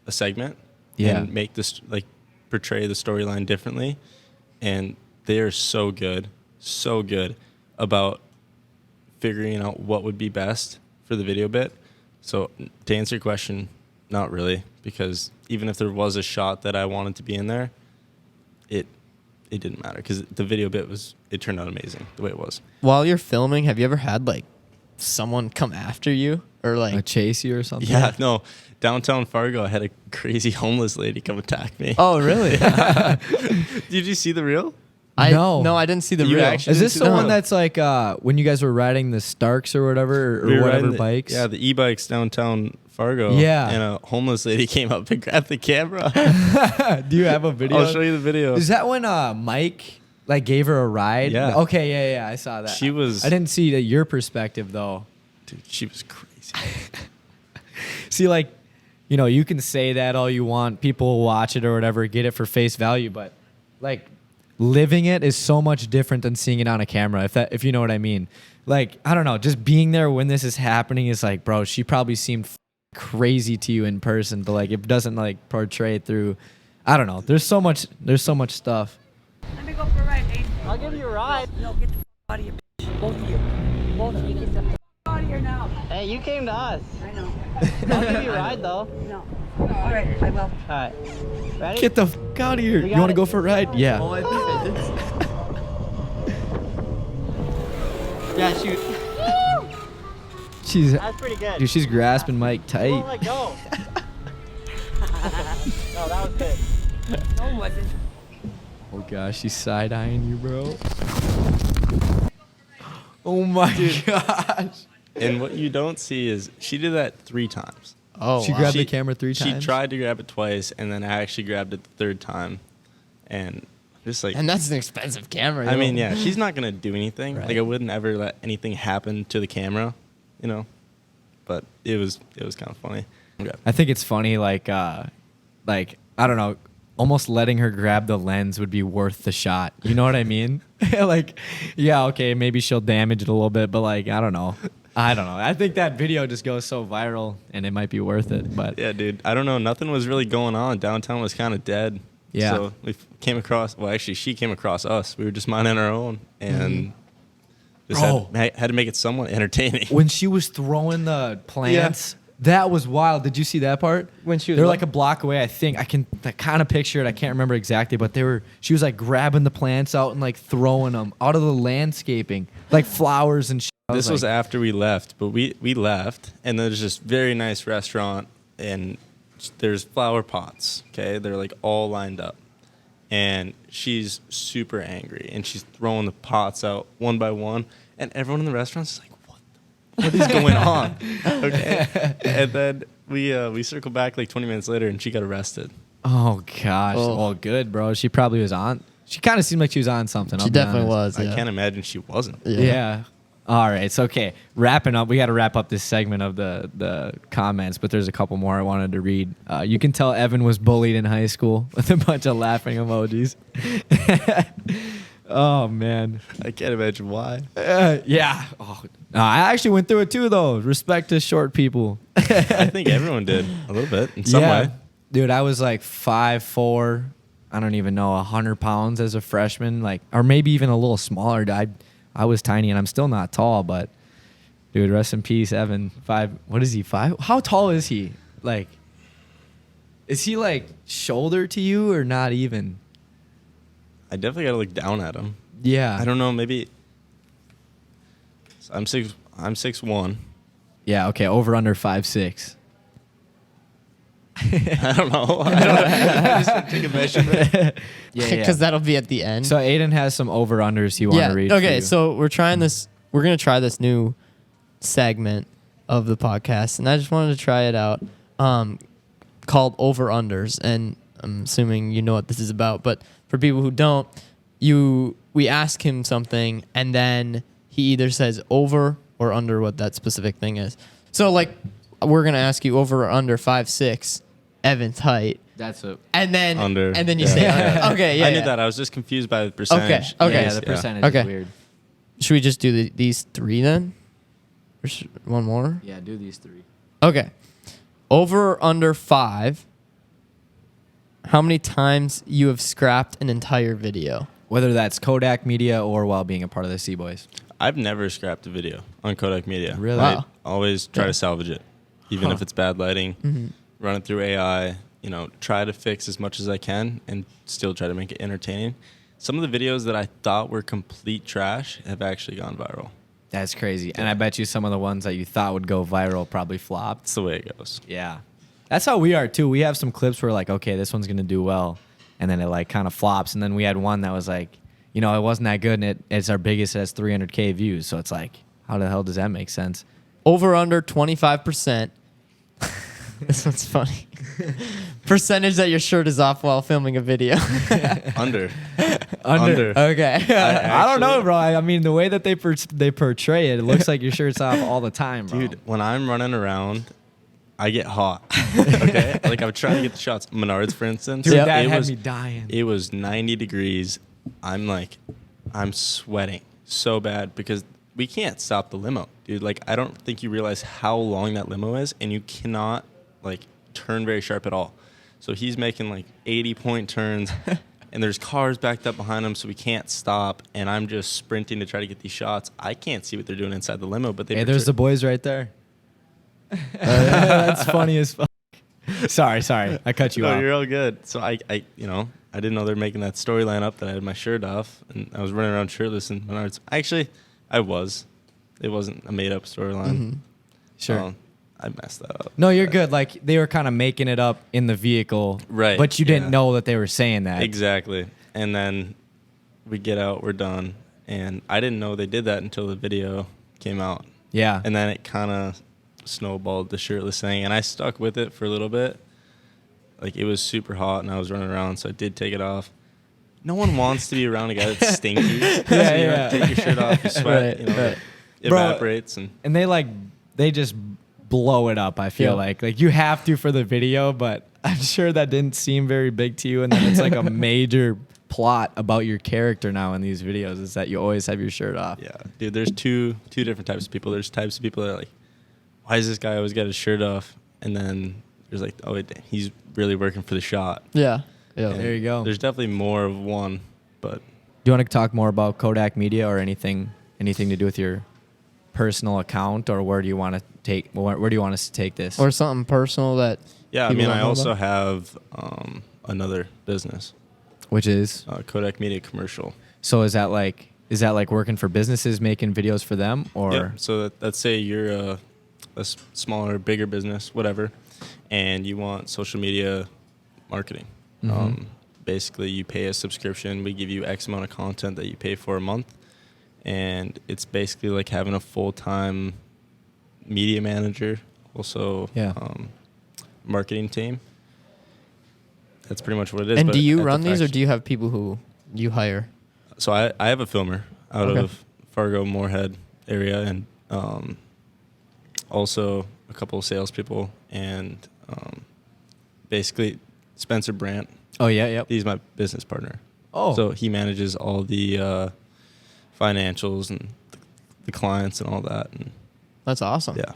a segment and make this like portray the storyline differently. And they are so good about figuring out what would be best for the video bit. So to answer your question, not really, because even if there was a shot that I wanted to be in there, it didn't matter, because the video bit it turned out amazing the way it was. While you're filming, have you ever had like someone come after you or like? Chase you or something? Yeah, no. Downtown Fargo, I had a crazy homeless lady come attack me. Oh, really? Did you see the reel? No. I didn't see the You reel. actually- Is this the No. one that's like when you guys were riding the Starks or whatever, or We were whatever riding bikes? Yeah, the e-bikes downtown Fargo. Yeah. And a homeless lady came up and grabbed the camera. Do you have a video? I'll show you the video. Is that when Mike like gave her a ride? Yeah. Okay, yeah, I saw that. She was- I didn't see your perspective though. Dude, she was crazy. See, like, you know, you can say that all you want. People will watch it or whatever, get it for face value, but like living it is so much different than seeing it on a camera. If you know what I mean. Like, I don't know, just being there when this is happening is like, bro, she probably seemed crazy to you in person, but like it doesn't like portray it through. I don't know. There's so much stuff. Let me go for a ride, Dave. I'll give you a ride. No, get the out of here, both of you. Both of you, get the out of here now. Hey, you came to us. I know. I'll give you a ride, though. No. All right, I will. All right. Ready? Get the out of here. We You got want to it. go for a ride? Yeah. Oh, I think I did. Yeah, shoot. She's That's pretty good. dude, she's grasping Mike tight. Don't let go. No, that was good. No, it wasn't. Oh gosh, she's side eyeing you, bro. Oh my gosh. And what you don't see is she did that 3 times. Oh, She wow. grabbed the camera 3 times. She tried to grab it twice, and then I actually grabbed it the 3rd time. And just like, And that's an expensive camera. I yo. mean, yeah, she's not gonna do anything. Right. Like I wouldn't ever let anything happen to the camera, you know. But it was kind of funny. Okay. I think it's funny, like I don't know, almost letting her grab the lens would be worth the shot. You know what I mean? Like, yeah, okay, maybe she'll damage it a little bit, but like, I don't know. I think that video just goes so viral, and it might be worth it. But Yeah, dude. I don't know. Nothing was really going on. Downtown was kind of dead. Yeah. So we came across. Well, actually, she came across us. We were just minding our own, and just had to make it somewhat entertaining. when she was throwing the plants, that was wild. Did you see that part? When she was they were what? like a block away. I think I can kind of picture it. I can't remember exactly, but she was like grabbing the plants out and like throwing them out of the landscaping, like flowers and shit. This was after we left, but we left, and there's this very nice restaurant, and there's flower pots. Okay, they're like all lined up, and she's super angry, and she's throwing the pots out one by one, and everyone in the restaurant's like, what is going on? Okay, and then we circled back like 20 minutes later, and she got arrested. Oh gosh. Oh. Well, good, bro. She probably was on. She kind of seemed like she was on something. She I'll be definitely honest. was. Yeah. I can't imagine she wasn't. Yeah. All right. So, okay. Wrapping up. We got to wrap up this segment of the comments, but there's a couple more I wanted to read. You can tell Evan was bullied in high school with a bunch of laughing emojis. Oh, man. I can't imagine why. Yeah. Oh, no, I actually went through it too, though. Respect to short people. I think everyone did a little bit in some way. Dude, I was like 5'4", I don't even know, 100 pounds as a freshman, like, or maybe even a little smaller. I was tiny, and I'm still not tall, but dude, rest in peace, Evan. What is he, 5? How tall is he? Like, is he like shoulder to you or not even? I definitely got to look down at him. Yeah. I don't know. Maybe I'm 6'1". Yeah, okay, over under 5'6". I don't know. Just take a measurement. Yeah, Because that'll be at the end. So Aiden has some over unders he want to read. Okay, for you. so we're trying this. We're gonna try this new segment of the podcast, and I just wanted to try it out. Called over unders, and I'm assuming you know what this is about. But for people who don't, we ask him something, and then he either says over or under what that specific thing is. So like, we're gonna ask you over or under 5'6", Evan's height. That's a And then Under. And then you say under. Okay, yeah. I knew yeah. that. I was just confused by the percentage. Okay. Yeah, the percentage Okay. is weird. Should we just do these three then? Or one more? Yeah, do these 3. Okay. Over or under 5. How many times you have scrapped an entire video? Whether that's Kodak Media or while being a part of the Cboys. I've never scrapped a video on Kodak Media. Really? I Wow. always try Yeah. to salvage it, even if it's bad lighting. Run it through AI. Try to fix as much as I can, and still try to make it entertaining. Some of the videos that I thought were complete trash have actually gone viral. That's crazy. And I bet you some of the ones that you thought would go viral probably flopped. That's the way it goes. Yeah. That's how we are too. We have some clips where like, okay, this one's going to do well. And then it like kind of flops. And then we had one that was like, it wasn't that good. And it's our biggest. It has 300K views. So it's like, how the hell does that make sense? Over under 25%. This one's funny. Percentage that your shirt is off while filming a video. Under. Okay. I don't know, bro. I mean, the way that they portray it, it looks like your shirt's off all the time, bro. Dude, when I'm running around, I get hot. Okay? Like, I would try to get the shots. Menards, for instance. Dude, Yep. that it had was, me dying. It was 90 degrees. I'm sweating so bad because we can't stop the limo. Dude, like, I don't think you realize how long that limo is, and you cannot, like, turn very sharp at all. So he's making, like, 80-point turns, and there's cars backed up behind him, so we can't stop, and I'm just sprinting to try to get these shots. I can't see what they're doing inside the limo, but they Hey, there's the boys right there. That's funny as fuck. Sorry. I cut you No, off. you're all good. So I didn't know they were making that storyline up that I had my shirt off and I was running around shirtless in Menards. Actually, I was. It wasn't a made up storyline. Sure. I messed that up. No, you're good. Like, they were kind of making it up in the vehicle. Right, But you didn't yeah. know that they were saying that. Exactly. And then we get out, we're done. And I didn't know they did that until the video came out. Yeah. And then it kind of snowballed the shirtless thing. And I stuck with it for a little bit. Like, it was super hot and I was running around, so I did take it off. no one wants to be around a guy that's stinky. Yeah. Take your shirt off, you sweat, Right, right. it Bro, evaporates, and And they just blow it up, I feel like you have to for the video, but I'm sure that didn't seem very big to you. And then it's like a major plot about your character now in these videos is that you always have your shirt off. yeah, dude. There's two different types of people. There's types of people that are like, why does this guy always got his shirt off? And then there's like, oh, wait, he's really working for the shot. Yeah. And There you go. There's definitely more of one, but Do you want to talk more about Kodak Media or anything to do with your personal account, or where do you want us to take this? Or something personal that. yeah, I people mean, don't I know also about? have another business, Which is Kodak Media Commercial. so is that like working for businesses making videos for them, or Yeah. So let's say you're a smaller, bigger business, whatever, and you want social media marketing. Basically, you pay a subscription. We give you X amount of content that you pay for a month, and it's basically like having a full-time media manager, also marketing team. That's pretty much what it is. And but do you at run the these, or fraction. do you have people who you hire? So I have a filmer out Okay. of Fargo, Moorhead area, and also a couple of salespeople, and basically Spencer Brandt. oh yeah, yep. He's my business partner. Oh. So he manages all the financials and the clients and all that. And That's awesome. yeah.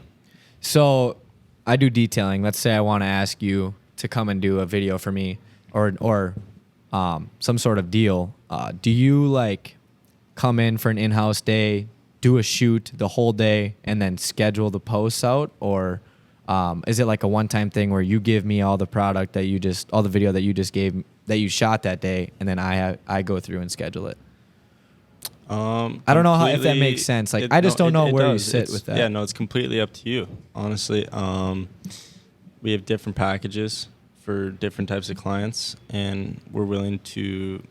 So I do detailing. Let's say I want to ask you to come and do a video for me, or some sort of deal. Do you like come in for an in-house day, do a shoot the whole day, and then schedule the posts out, or is it like a one-time thing where you give me all the product that all the video that you shot that day, and then I go through and schedule it? I don't know if that makes sense. Like, I just don't know where you sit with that. Yeah, no, it's completely up to you, honestly. We have different packages for different types of clients, and we're willing to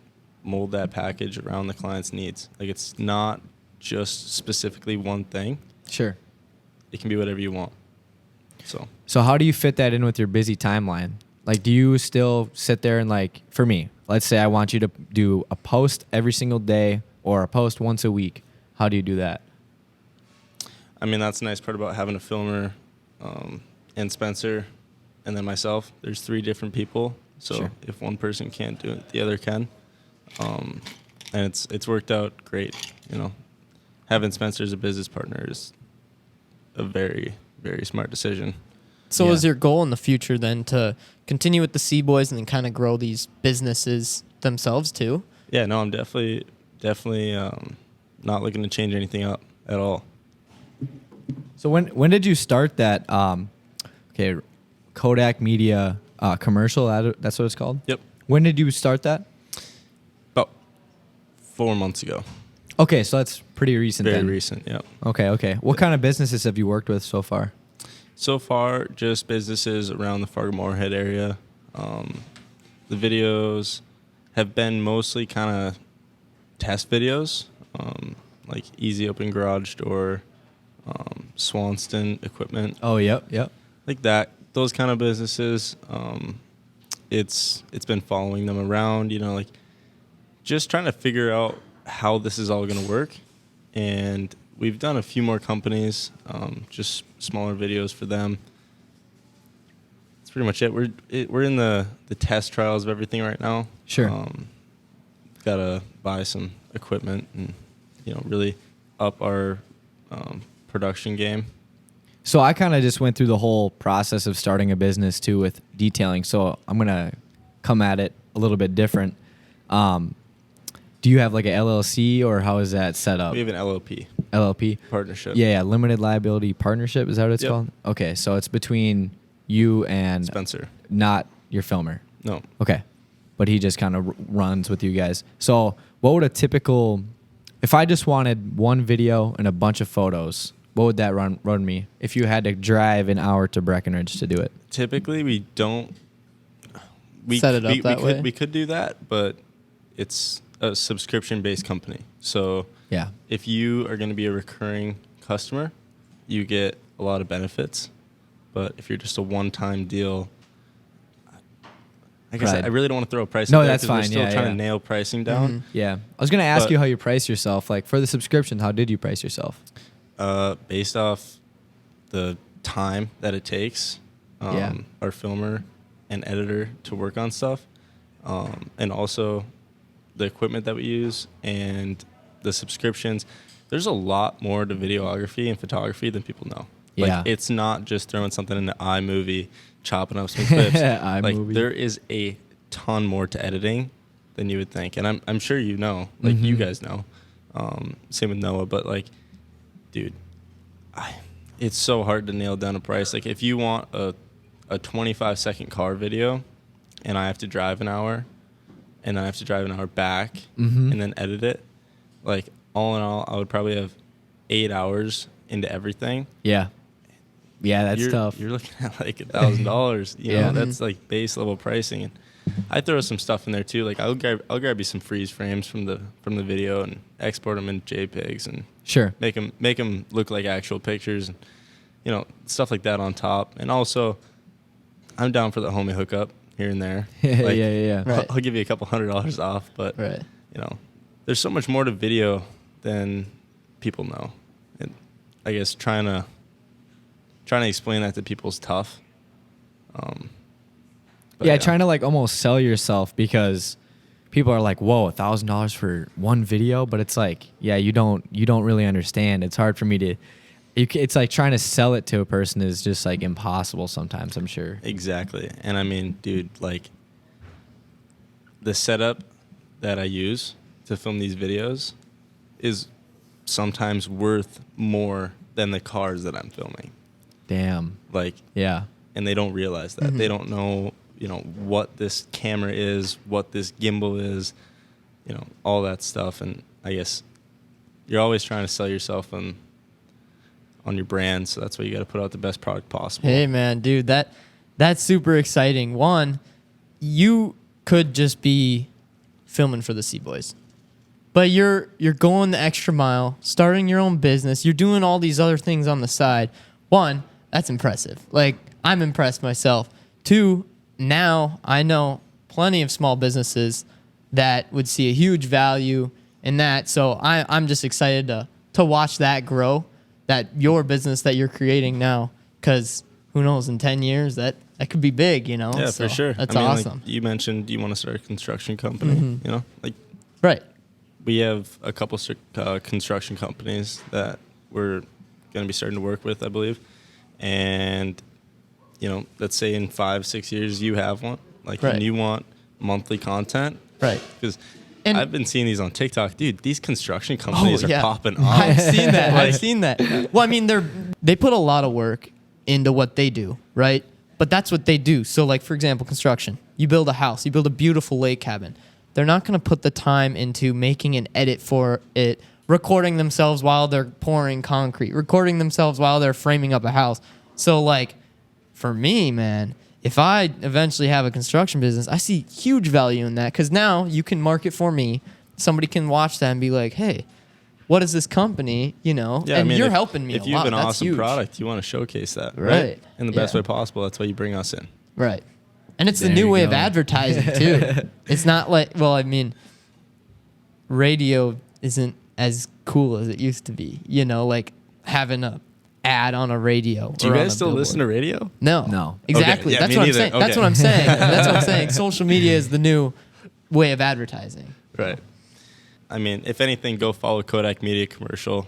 mold that package around the client's needs. Like, it's not just specifically one thing. Sure. It can be whatever you want. So how do you fit that in with your busy timeline? Like, do you still sit there and, like, for me, let's say I want you to do a post every single day or a post once a week. How do you do that? I mean, that's the nice part about having a filmer and Spencer and then myself. There's 3 different people. So Sure. if one person can't do it, the other can. And it's worked out great. You know, having Spencer as a business partner is a very, very smart decision. So Yeah. is your goal in the future then to continue with the Cboys and then kind of grow these businesses themselves too? Yeah, no, I'm definitely not looking to change anything up at all. So when did you start that? Kodak Media commercial. That's what it's called. Yep. When did you start that? About 4 months ago. Okay, so that's pretty recent. Very then. recent, yeah. Okay. What kind of businesses have you worked with so far? So far, just businesses around the Fargo Moorhead area. The videos have been mostly kind of test videos, like easy open garage door, Swanston equipment, Oh, yep. like that. Those kind of businesses. It's been following them around, you know, like just trying to figure out how this is all going to work. And we've done a few more companies, just smaller videos for them. That's pretty much it. We're in the test trials of everything right now. Sure. Got to buy some equipment and, you know, really up our production game. So I kind of just went through the whole process of starting a business too with detailing. So I'm gonna come at it a little bit different. Do you have like a LLC, or how is that set up? We have an LLP LLP partnership. Yeah, limited liability partnership. Is that what it's Yep. called? Okay, so it's between you and Spencer. not your filmer. No. Okay, but he just kind of runs with you guys. So what would a typical, if I just wanted one video and a bunch of photos, what would that run me if you had to drive an hour to Breckenridge to do it? Typically, we don't. Set it up that way? We could do that, but it's a subscription-based company. So Yeah. if you are going to be a recurring customer, you get a lot of benefits. But if you're just a one-time deal, like I said, Right. I really don't want to throw a price. No, out there that's 'cause fine. We're still Yeah, trying yeah. to nail pricing down. Yeah. I was gonna ask But- you how you price yourself. Like for the subscription, how did you price yourself? Based off the time that it takes, Yeah. our filmer and editor to work on stuff, and also the equipment that we use and the subscriptions. There's a lot more to videography and photography than people know. Yeah. Like, it's not just throwing something in the iMovie, chopping up some clips. Like, iMovie. there is a ton more to editing than you would think. And I'm sure you know, like, you guys know. Same with Noah, but, like, dude, it's so hard to nail down a price. Like, if you want a 25-second car video and I have to drive an hour and I have to drive an hour back and then edit it, like, all in all, I would probably have 8 hours into everything. Yeah. Yeah, that's tough. You're looking at like $1,000. You Yeah. know, that's like base level pricing. And I throw some stuff in there too. Like I'll grab you some freeze frames from the video and export them in JPEGs and Sure. make them look like actual pictures and, you know, stuff like that on top. And also, I'm down for the homie hookup here and there. Like, yeah. Right. I'll give you a couple $100 off, but Right. you know, there's so much more to video than people know. And I guess trying to explain that to people is tough. But Yeah, trying to like almost sell yourself because people are like, "Whoa, $1,000 for one video," but it's like, yeah, you don't really understand. It's hard for me to. It's like trying to sell it to a person is just like impossible sometimes. I'm sure. Exactly. And I mean, dude, like the setup that I use to film these videos is sometimes worth more than the cars that I'm filming. Damn. Like, Yeah. and they don't realize that. They don't know, you know, what this camera is, what this gimbal is, you know, all that stuff. And I guess you're always trying to sell yourself on your brand, so that's why you got to put out the best product possible. Hey man, dude, that's super exciting. One, you could just be filming for the Cboys, but you're going the extra mile, starting your own business. You're doing all these other things on the side. One, that's impressive. Like, I'm impressed myself. Two, now I know plenty of small businesses that would see a huge value in that. So I'm just excited to watch that grow. That your business that you're creating now, because who knows, in 10 years that could be big, you know? Yeah, So for sure. That's I mean, awesome. Like you mentioned you want to start a construction company, you know? Like, Right. we have a couple construction companies that we're going to be starting to work with, I believe. And, you know, let's say in 5-6 years you have one, like, Right. and you want monthly content. Right. Because And- I've been seeing these on TikTok. Dude, these construction companies are popping off. I've seen that. Like- I've seen that. Well, I mean, they put a lot of work into what they do, right? But that's what they do. So, like, for example, construction. You build a house. You build a beautiful lake cabin. They're not going to put the time into making an edit for it, recording themselves while they're pouring concrete, recording themselves while they're framing up a house. So, like, for me, man, if I eventually have a construction business, I see huge value in that because now you can market for me. Somebody can watch that and be like, hey, what is this company? You know, Yeah, and I mean, you're if, helping me If a you lot. have an That's awesome huge. product, you want to showcase that, Right. In the best Yeah. way possible. That's why you bring us in. Right. And it's the There new you way of go. advertising, too. It's not like, well, I mean, radio isn't as cool as it used to be. You know, like having a ad on a radio. Do you or on guys a still listen to billboard. radio? No. No. Exactly. Okay. Yeah, That's me what I'm neither. saying. That's Okay. what I'm saying. That's what I'm saying. Social media is the new way of advertising. Right. I mean, if anything, go follow Kodak Media commercial.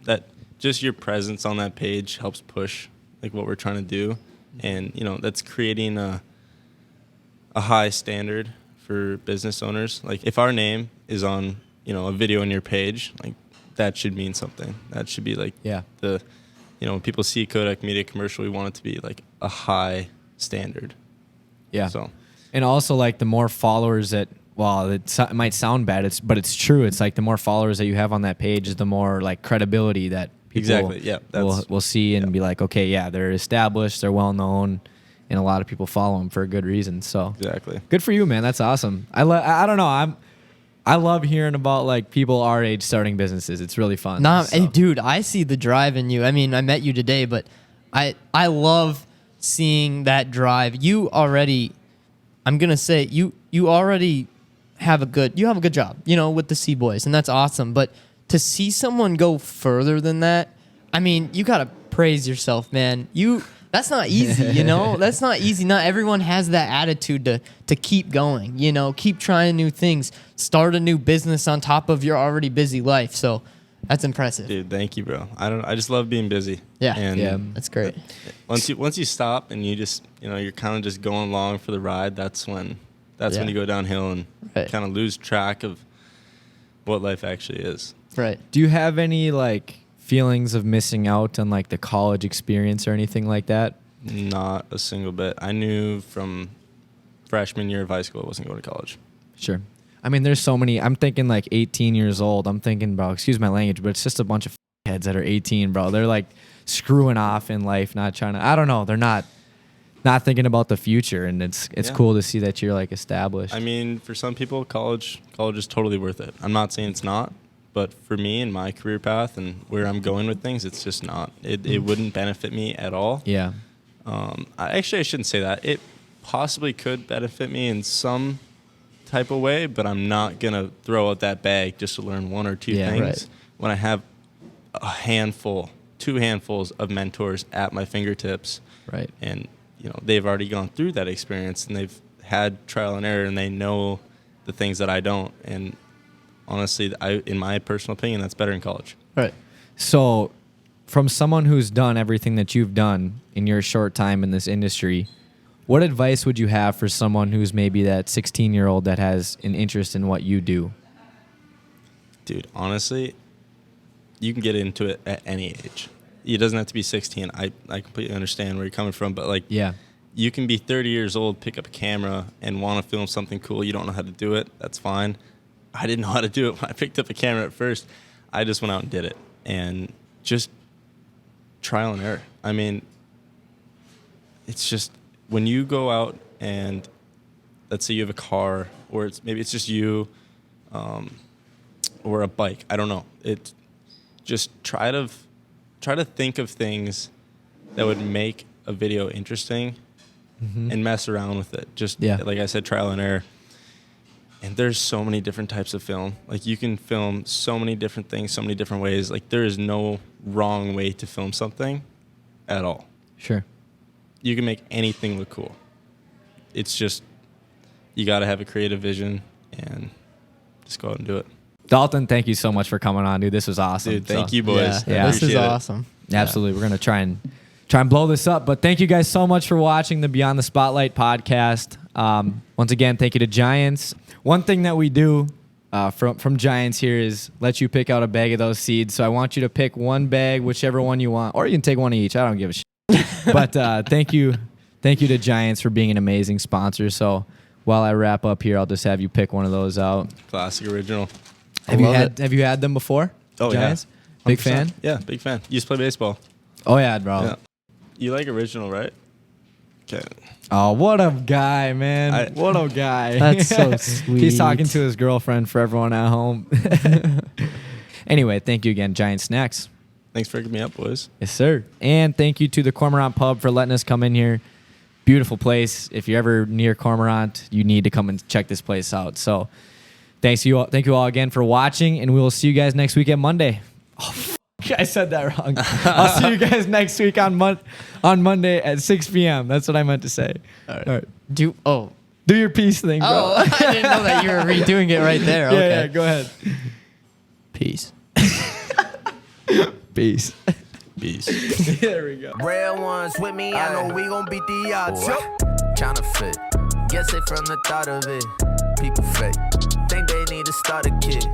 That just your presence on that page helps push like what we're trying to do, and you know that's creating a high standard for business owners. Like if our name is on a video on your page, like that should mean something. That should be like when people see Kodak Media commercial, we want it to be like a high standard. Yeah. So. And also, like, the more followers that, well, it might sound bad, but it's true. It's like the more followers that you have on that page is the more, like, credibility that people Exactly, yeah, will see and be like, okay, yeah, they're established, they're well-known, and a lot of people follow them for a good reason. So Exactly. good for you, man. That's awesome. I don't know. I love hearing about, like, people our age starting businesses. It's really fun. Nah, So. hey, dude, I see the drive in you. I mean, I met you today, but I love seeing that drive. You already I'm gonna say you already have a good job, you know, with the Cboys, and that's awesome. But to see someone go further than that, I mean, you gotta praise yourself, man. That's not easy, you know. That's not easy. Not everyone has that attitude to keep going, you know, keep trying new things, start a new business on top of your already busy life. So that's impressive, dude. Thank you, bro. I just love being busy. Yeah, and that's great. Once you stop and you just, you know, you're kind of just going along for the ride. That's when you go downhill and kind of lose track of what life actually is. Right. Do you have any like feelings of missing out on like the college experience or anything like that? Not a single bit. I knew from freshman year of high school I wasn't going to college. Sure. I mean, there's so many. I'm thinking like 18 years old. I'm thinking, bro, excuse my language, but it's just a bunch of heads that are 18, bro. They're like screwing off in life, not trying to, I don't know. They're not thinking about the future, and it's cool to see that you're like established. I mean, for some people, college is totally worth it. I'm not saying it's not, but for me and my career path and where I'm going with things, it's just not. It wouldn't benefit me at all. Yeah. I shouldn't say that. It possibly could benefit me in some type of way, but I'm not going to throw out that bag just to learn one or two things when I have two handfuls of mentors at my fingertips. Right. And, you know, they've already gone through that experience and they've had trial and error and they know the things that I don't. And honestly, in my personal opinion, that's better in college. Right. So from someone who's done everything that you've done in your short time in this industry, what advice would you have for someone who's maybe that 16-year-old that has an interest in what you do? Dude, honestly, you can get into it at any age. It doesn't have to be 16. I completely understand where you're coming from, but like, you can be 30 years old, pick up a camera, and want to film something cool. You don't know how to do it. That's fine. I didn't know how to do it when I picked up a camera at first. I just went out and did it, and just trial and error. I mean, it's just when you go out and let's say you have a car, or maybe it's just you, or a bike. I don't know. It just try to think of things that would make a video interesting and mess around with it. Just like I said, trial and error. And there's so many different types of film. Like you can film so many different things, so many different ways. Like there is no wrong way to film something at all. Sure. You can make anything look cool. It's just, you got to have a creative vision and just go out and do it. Dalton, thank you so much for coming on, dude. This was awesome. Dude, thank you, boys. Yeah, this is awesome. Absolutely. We're going to try and blow this up. But thank you guys so much for watching the Beyond the Spotlight podcast. Once again, thank you to Giants. One thing that we do from Giants here is let you pick out a bag of those seeds. So I want you to pick one bag, whichever one you want, or you can take one each. I don't give a shit. But thank you to Giants for being an amazing sponsor. So while I wrap up here, I'll just have you pick one of those out. Classic original. Have you had them before? Oh, Giants? Yeah. Big fan? Yeah, big fan. You used to play baseball. Oh, yeah, bro. Yeah. You like original, right? Okay. Oh, what a guy, man. What a guy. That's so sweet. He's talking to his girlfriend for everyone at home. Anyway, thank you again, Giant Snacks. Thanks for hooking me up, boys. Yes, sir. And thank you to the Cormorant Pub for letting us come in here. Beautiful place. If you're ever near Cormorant, you need to come and check this place out. So thank you all again for watching, and we will see you guys next week at Monday. Oh, I said that wrong. I'll see you guys next week on Monday at 6 p.m. That's what I meant to say. All right. Do your peace thing, bro. Oh, I didn't know that you were redoing it right there. Okay. Yeah, go ahead. Peace. Peace. Peace. There we go. Real ones with me, I know we gon' beat the odds. Counterfeit, guess it from the thought of it. People fake, think they need to start a kid.